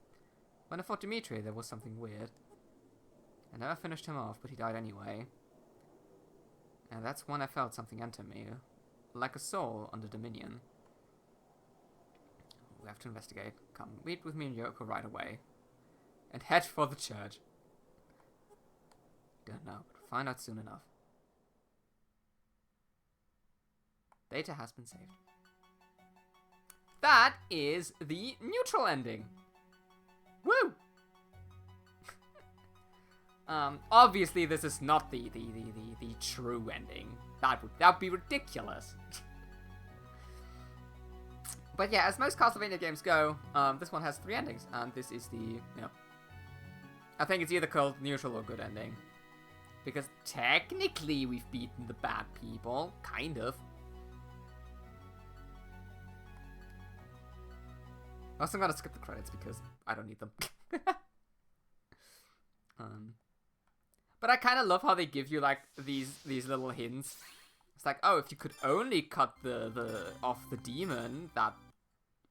When I fought Dimitri, there was something weird. I never finished him off, but he died anyway. And that's when I felt something enter me. Like a soul under dominion. We have to investigate. Come, meet with me and Yoko right away. And head for the church. Don't know, but we'll find out soon enough. Data has been saved. That is the neutral ending. Woo! Obviously this is not the true ending. That would be ridiculous. But yeah, as most Castlevania games go, this one has 3 endings, and this is the, you know, I think it's either called neutral or good ending. Because technically we've beaten the bad people, kind of. Also, I'm gonna skip the credits because I don't need them. But I kind of love how they give you like these little hints. It's like, oh, if you could only cut off the demon that,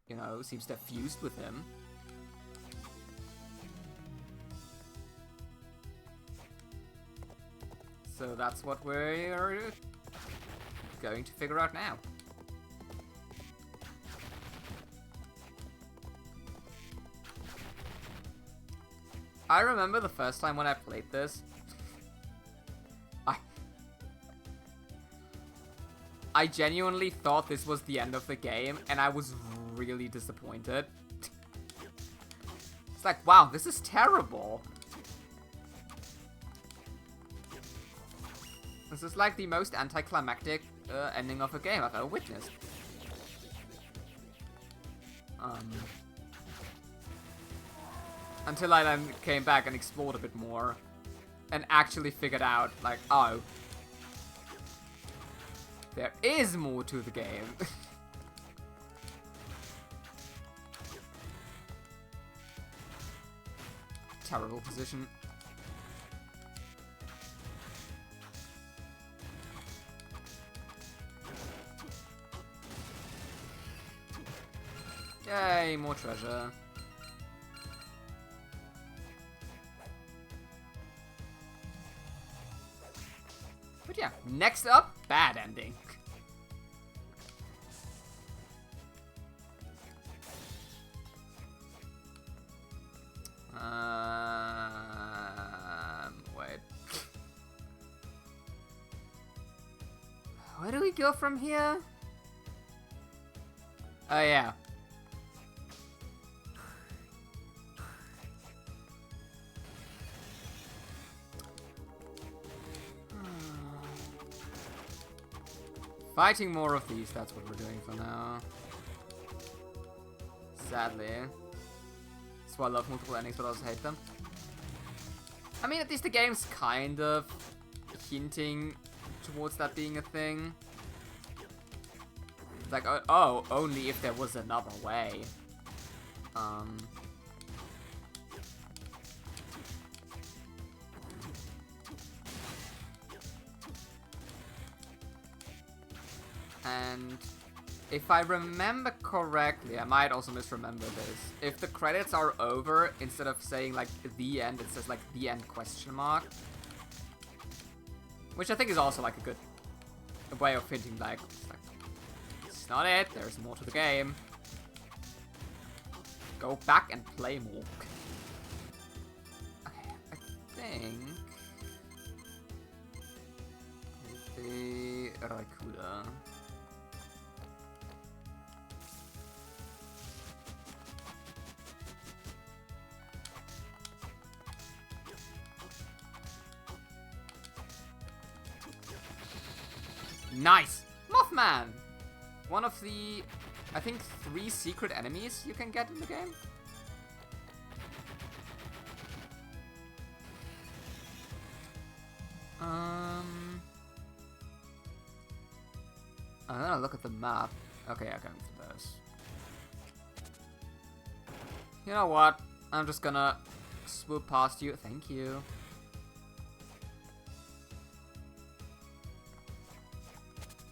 you know, seems to have fused with him. So that's what we're going to figure out now. I remember the first time when I played this, I genuinely thought this was the end of the game, and I was really disappointed. It's like, wow, this is terrible. This is like the most anticlimactic ending of a game I've ever witnessed. Until I then came back and explored a bit more, and actually figured out, like, oh, there is more to the game. Terrible position. Yay, more treasure. But yeah, next up, bad ending. Wait. Where do we go from here? Oh yeah. Fighting more of these, that's what we're doing for now. Sadly. That's why I love multiple endings, but I also hate them. I mean, at least the game's kind of hinting towards that being a thing. It's like, oh, only if there was another way. And if I remember correctly, I might also misremember this. If the credits are over, instead of saying like the end, it says like the end question mark. Which I think is also like a good way of hinting like, it's not it, there's more to the game. Go back and play more. Okay, I think the Raikuda. Nice! Mothman! One of the, I think, 3 secret enemies you can get in the game. I'm gonna look at the map. Okay, I can do this. You know what? I'm just gonna swoop past you. Thank you.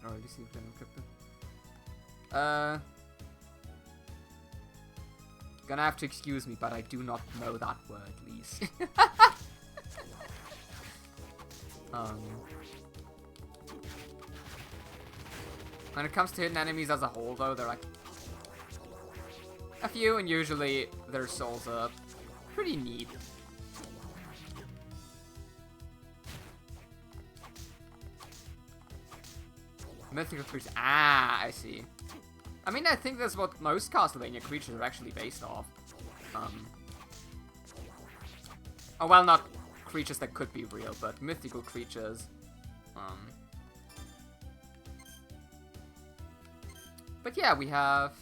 Already see if I'm encrypted. Gonna have to excuse me, but I do not know that word, please. When it comes to hidden enemies as a whole, though, they're like a few, and usually their souls are pretty neat. Mythical creatures. Ah, I see. I mean, I think that's what most Castlevania creatures are actually based off. Oh, well, not creatures that could be real, but mythical creatures. But yeah, we have...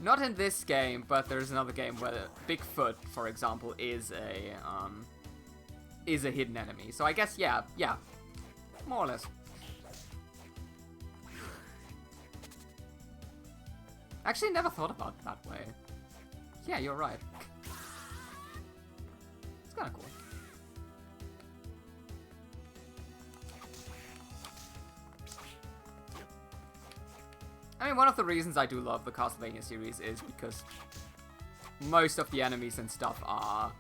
Not in this game, but there's another game where Bigfoot, for example, is a hidden enemy. So I guess, yeah, more or less. Actually, never thought about it that way. Yeah, you're right. It's kind of cool. I mean, one of the reasons I do love the Castlevania series is because most of the enemies and stuff are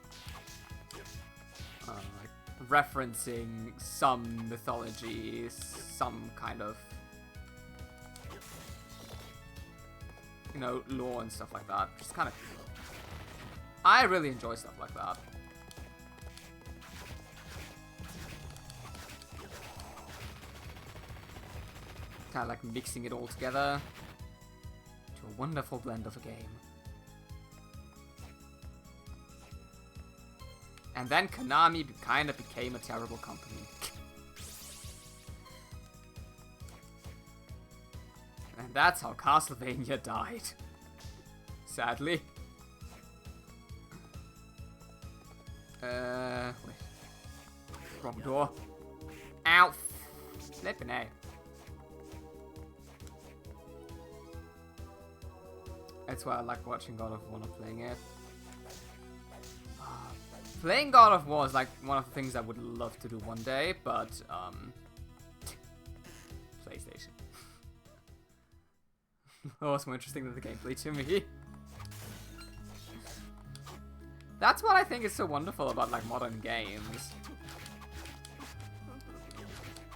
like referencing some mythology, some kind of, you know, lore and stuff like that. Just kind of, I really enjoy stuff like that. Kind of like mixing it all together to a wonderful blend of a game. And then Konami kind of became a terrible company. And that's how Castlevania died. Sadly. Wait. Wrong door. Ow! Flippin' A. That's why I like watching God of War not playing it. Playing God of War is like one of the things I would love to do one day, but PlayStation. Oh, it's more interesting than the gameplay to me. That's what I think is so wonderful about like modern games.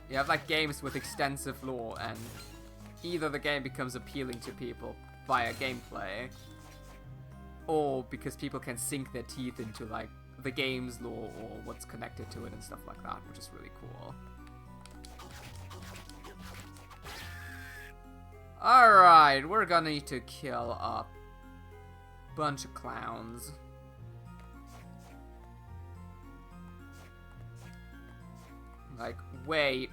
You have like games with extensive lore, and either the game becomes appealing to people via gameplay, or because people can sink their teeth into like the game's lore or what's connected to it and stuff like that, which is really cool. Alright, we're gonna need to kill a bunch of clowns. Like, way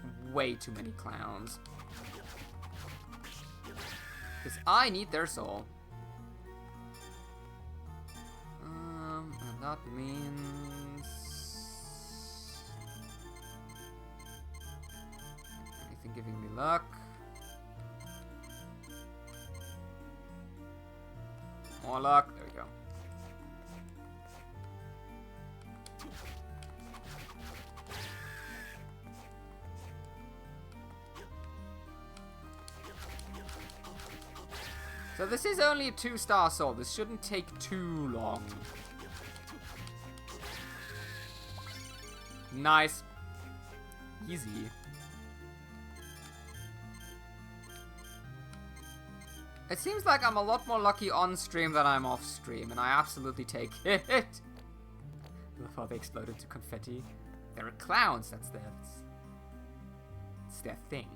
too many clowns. Because I need their soul. And that means... anything giving me luck? More luck. There we go. So this is only a 2-star soul. This shouldn't take too long. Nice. Easy. It seems like I'm a lot more lucky on stream than I'm off stream, and I absolutely take it. Before they explode into confetti. There are clowns, that's their thing.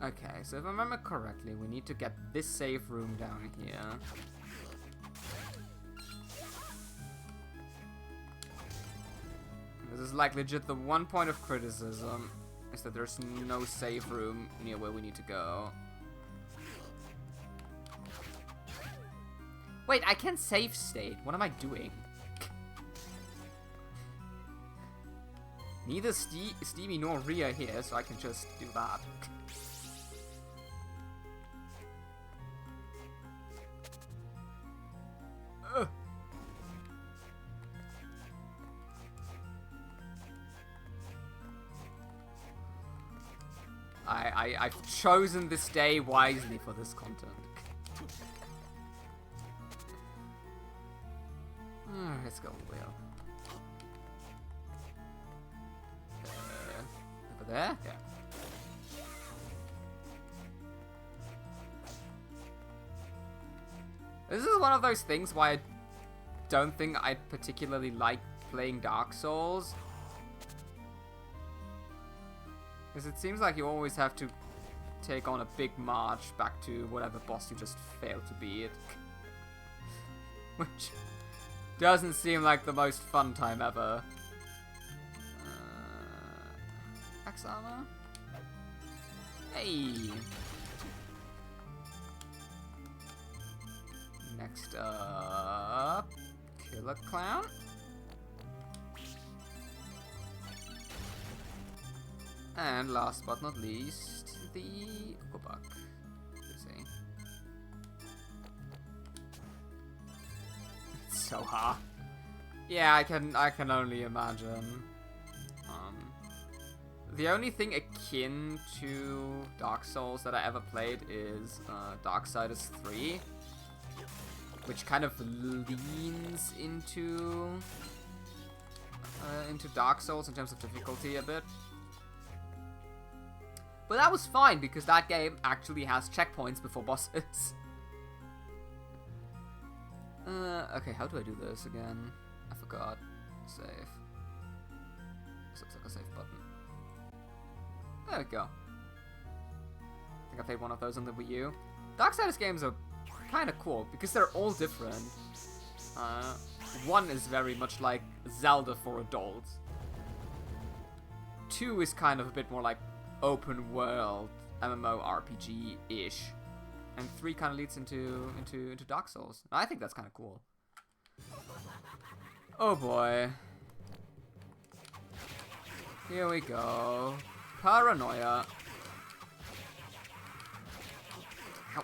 Okay, so if I remember correctly, we need to get this safe room down here. This is like legit the one point of criticism is that there's no save room near where we need to go. Wait, I can save state. What am I doing? Neither Stevie nor Rhea here, so I can just do that. I've chosen this day wisely for this content. Let's go all the way up. Over there? Yeah. This is one of those things why I don't think I particularly like playing Dark Souls. Because it seems like you always have to take on a big march back to whatever boss you just failed to beat. Which doesn't seem like the most fun time ever. Axe armor? Hey! Next up... Killer Clown? And last but not least, the Ukobak. Let's see. It's so hard. Yeah, I can only imagine. The only thing akin to Dark Souls that I ever played is Darksiders 3, which kind of leans into Dark Souls in terms of difficulty a bit. But that was fine, because that game actually has checkpoints before bosses. Okay, how do I do this again? I forgot. Save. This looks like a save button. There we go. I think I played one of those on the Wii U. Darksiders games are kind of cool, because they're all different. One is very much like Zelda for adults. 2 is kind of a bit more like open world MMORPG-ish, and 3 kind of leads into Dark Souls. I think that's kind of cool. Oh boy, here we go. Paranoia. Ow.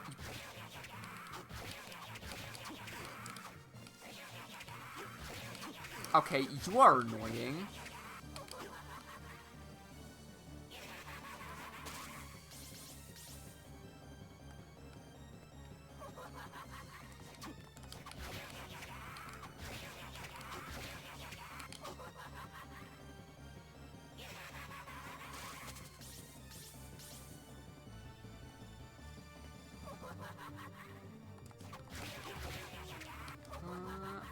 Okay, you are annoying.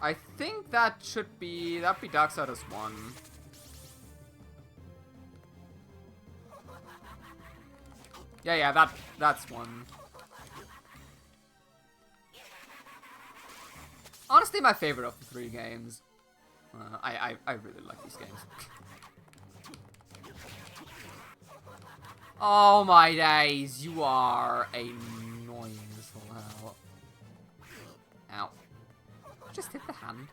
I think that'd be Darksiders 1. Yeah, that's 1. Honestly, my favorite of the 3 games. I really like these games. Oh my days, you are annoying as all hell. Ow. Just hit the hand.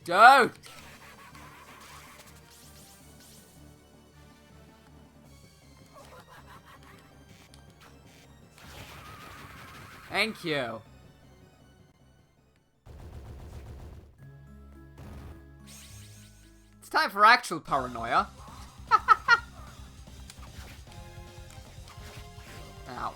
Don't! Thank you. It's time for actual paranoia. Ow.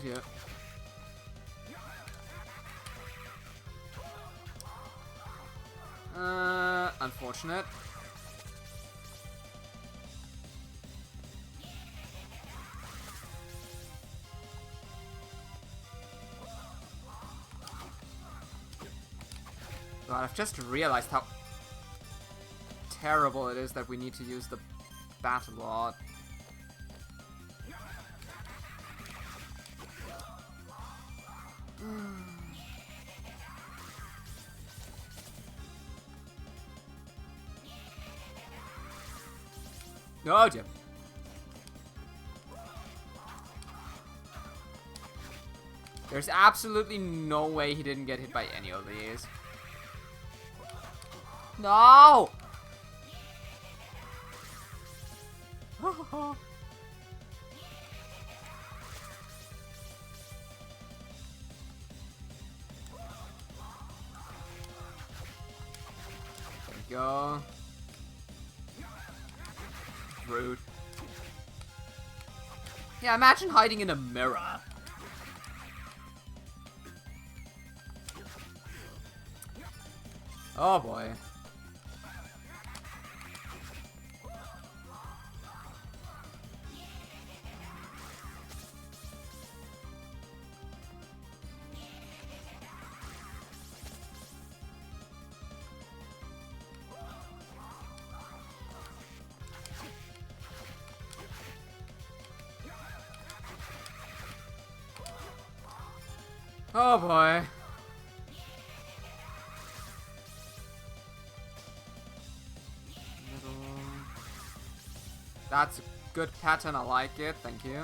dear. Unfortunate. God, I've just realized how terrible it is that we need to use the battle rod. Oh dear. There's absolutely no way he didn't get hit by any of these. No! There we go. Rude. Yeah, imagine hiding in a mirror. Oh boy. Oh boy. That's a good pattern, I like it, thank you.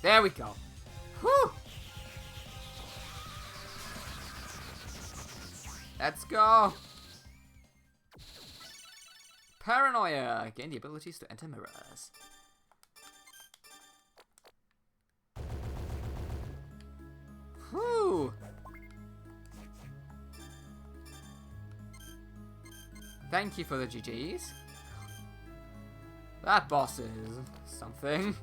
There we go. Whew! Let's go! Paranoia! Gain the abilities to enter mirrors. Whew! Thank you for the GGs. That boss is something.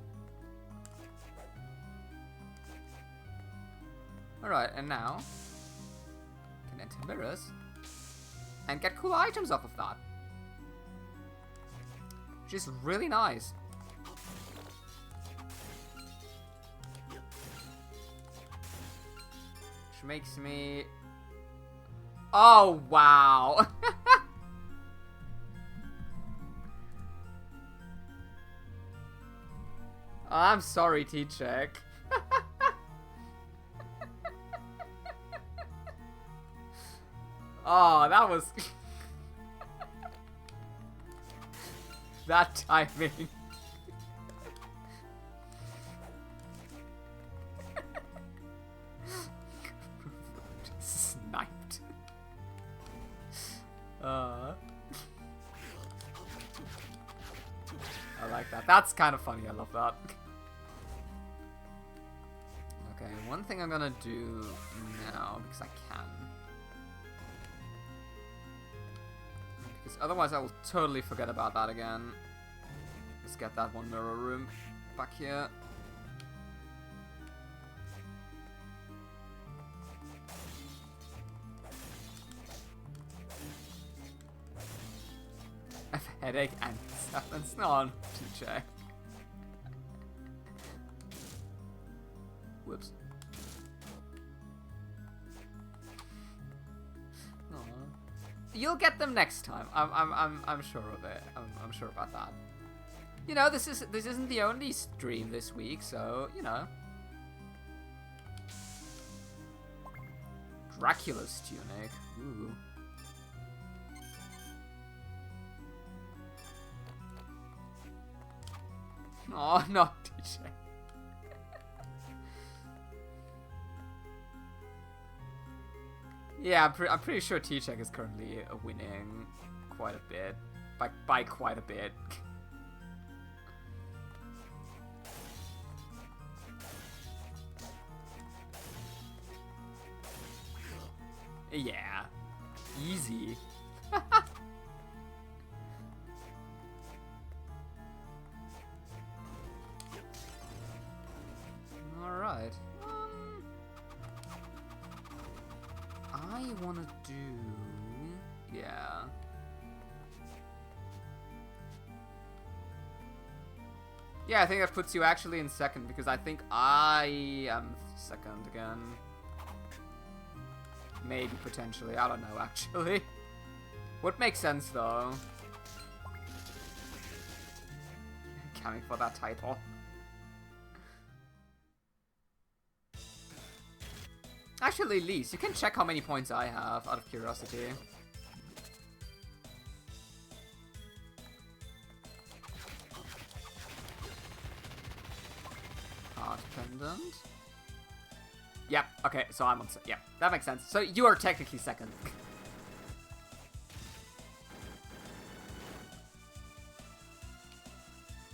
Alright, and now can enter mirrors and get cool items off of that. Which is really nice. Which makes me... Oh, wow! I'm sorry, T-Check. Oh, that was... that timing. Sniped. I like that. That's kind of funny. I love that. Okay, one thing I'm gonna do now, because I can. Because otherwise I will totally forget about that again. Let's get that one mirror room back here. I have a headache and 7 on to check. Whoops. Aww. You'll get them next time. I'm sure of it. I'm sure about that. You know, this isn't the only stream this week, so you know. Dracula's tunic. Ooh. Oh, no, DJ. Yeah, I'm pretty sure T-Check is currently winning quite a bit. By quite a bit. Yeah. Easy. Yeah. Yeah, I think that puts you actually in second, because I think I am second again. Maybe, potentially. I don't know, actually. Would make sense, though. Coming for that title. Actually, Lise, you can check how many points I have, out of curiosity. Heart pendant. Yep, okay, so I'm on... Yeah, that makes sense. So you are technically second.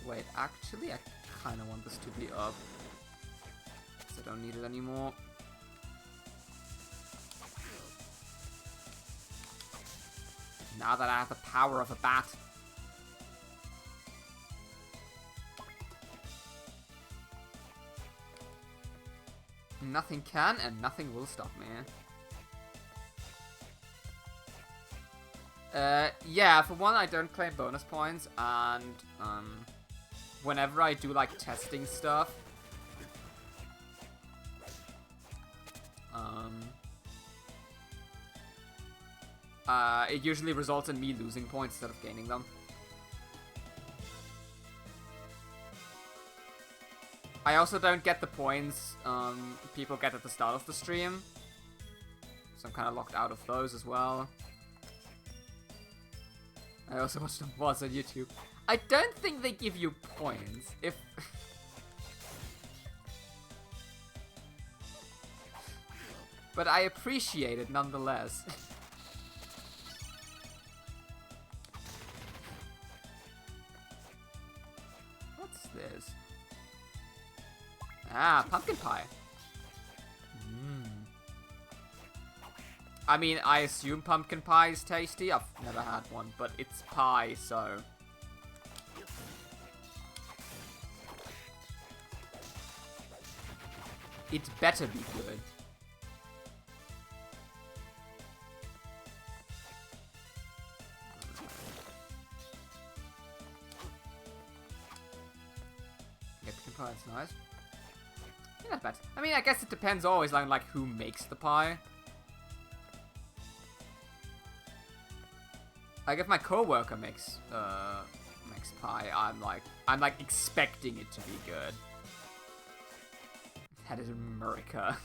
Wait, actually, I kind of want this to be up. Because I don't need it anymore. Now that I have the power of a bat. Nothing can and nothing will stop me. Yeah, for one, I don't claim bonus points, and, whenever I do, like, testing stuff, it usually results in me losing points instead of gaining them. I also don't get the points people get at the start of the stream, so I'm kind of locked out of those as well. I also watch them once on YouTube. I don't think they give you points if... But I appreciate it nonetheless. What's this? Ah, pumpkin pie. I mean, I assume pumpkin pie is tasty. I've never had one, but it's pie, so... It better be good. Yeah, pumpkin pie is nice. Yeah, not bad. I mean, I guess it depends always on, like, who makes the pie. Like, if my coworker makes pie, I'm like expecting it to be good. That is America.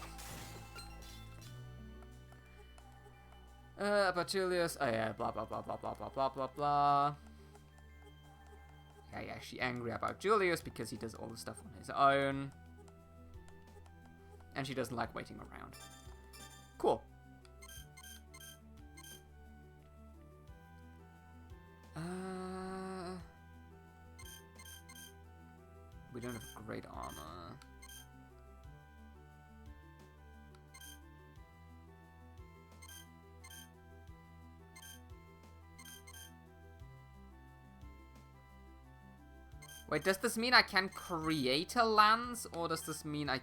About Julius. Oh yeah, blah blah blah blah blah blah blah blah blah. Yeah, she angry about Julius because he does all the stuff on his own. And she doesn't like waiting around. Cool. We don't have great armor. Wait, does this mean I can create a lance, or does this mean I...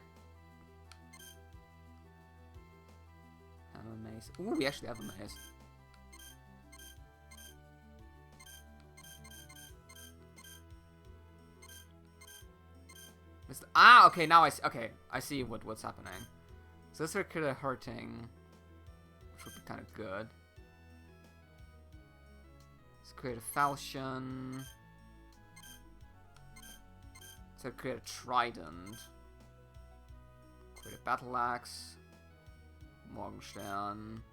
have a mace? Ooh, we actually have a mace. Ah, okay, now I see, okay, I see what's happening. So this would create a hurting, which would be kind of good. Let's create a falchion. So create a trident. Create a battle axe. Morgenstern.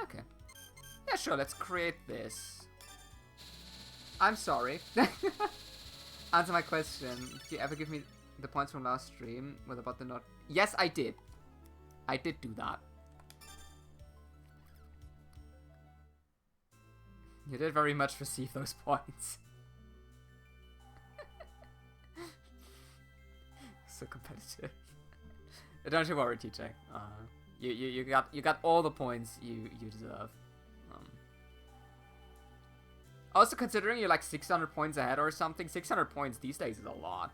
Okay. Yeah, sure, let's create this. I'm sorry. Answer my question. Did you ever give me the points from last stream with about the not? Yes, I did. I did do that. You did very much receive those points. So competitive. Don't you worry, TJ. You got all the points you deserve. Also, considering you're like 600 points ahead or something, 600 points these days is a lot.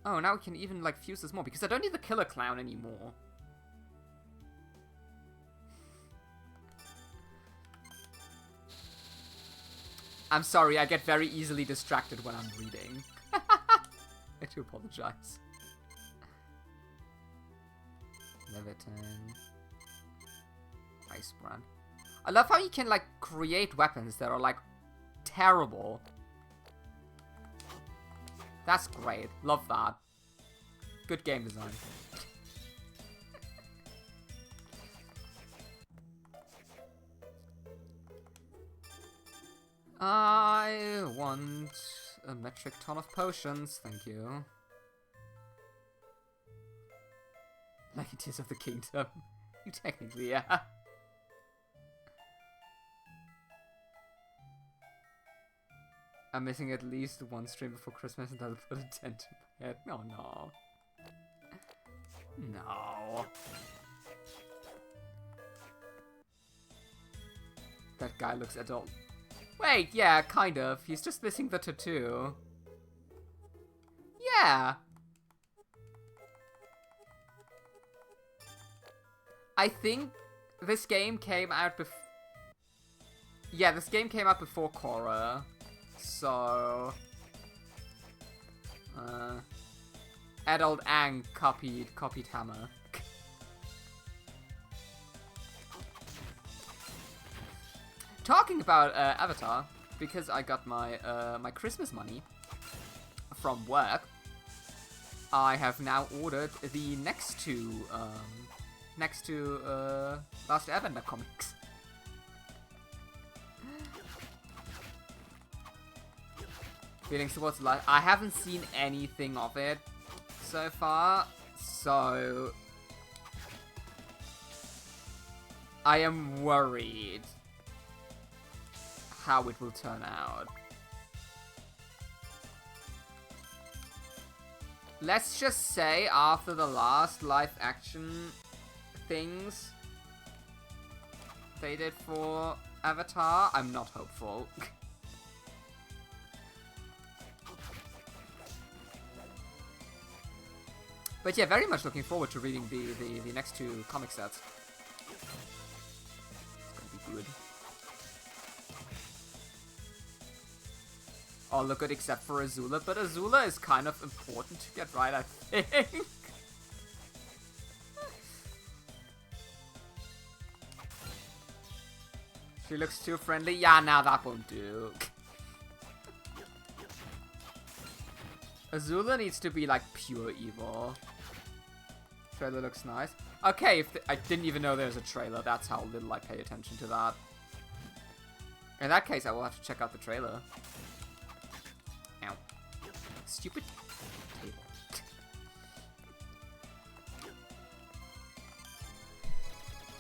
Oh, now we can even, like, fuse this more, because I don't need the Killer Clown anymore. I'm sorry, I get very easily distracted when I'm reading. I do apologize. Levitan. Ice Brand. I love how you can, like, create weapons that are, like, terrible. That's great. Love that. Good game design. I want a metric ton of potions, thank you. Legateers of the Kingdom. You technically, yeah. I'm missing at least one stream before Christmas and that'll put a dent to my head. No, no. No. That guy looks adult. Wait, yeah, kind of. He's just missing the tattoo. Yeah. I think this game came out before... Yeah, this game came out before Korra. So... Adult Aang copied Hammer. Talking about Avatar, because I got my my Christmas money from work, I have now ordered the next two Last Airbender comics. Feelings towards life. I haven't seen anything of it so far, so I am worried how it will turn out. Let's just say after the last live action things they did for Avatar, I'm not hopeful. But yeah, very much looking forward to reading the next two comic sets. It's gonna be good. All look good except for Azula, but Azula is kind of important to get right, I think. She looks too friendly. Yeah, now that won't do. Azula needs to be like pure evil. Trailer looks nice. Okay, I didn't even know there was a trailer. That's how little I pay attention to that. In that case, I will have to check out the trailer. Ow. Stupid table.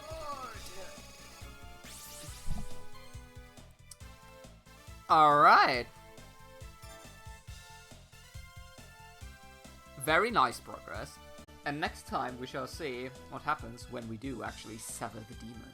Oh, dear. Alright. Very nice progress. And next time we shall see what happens when we do actually sever the demon.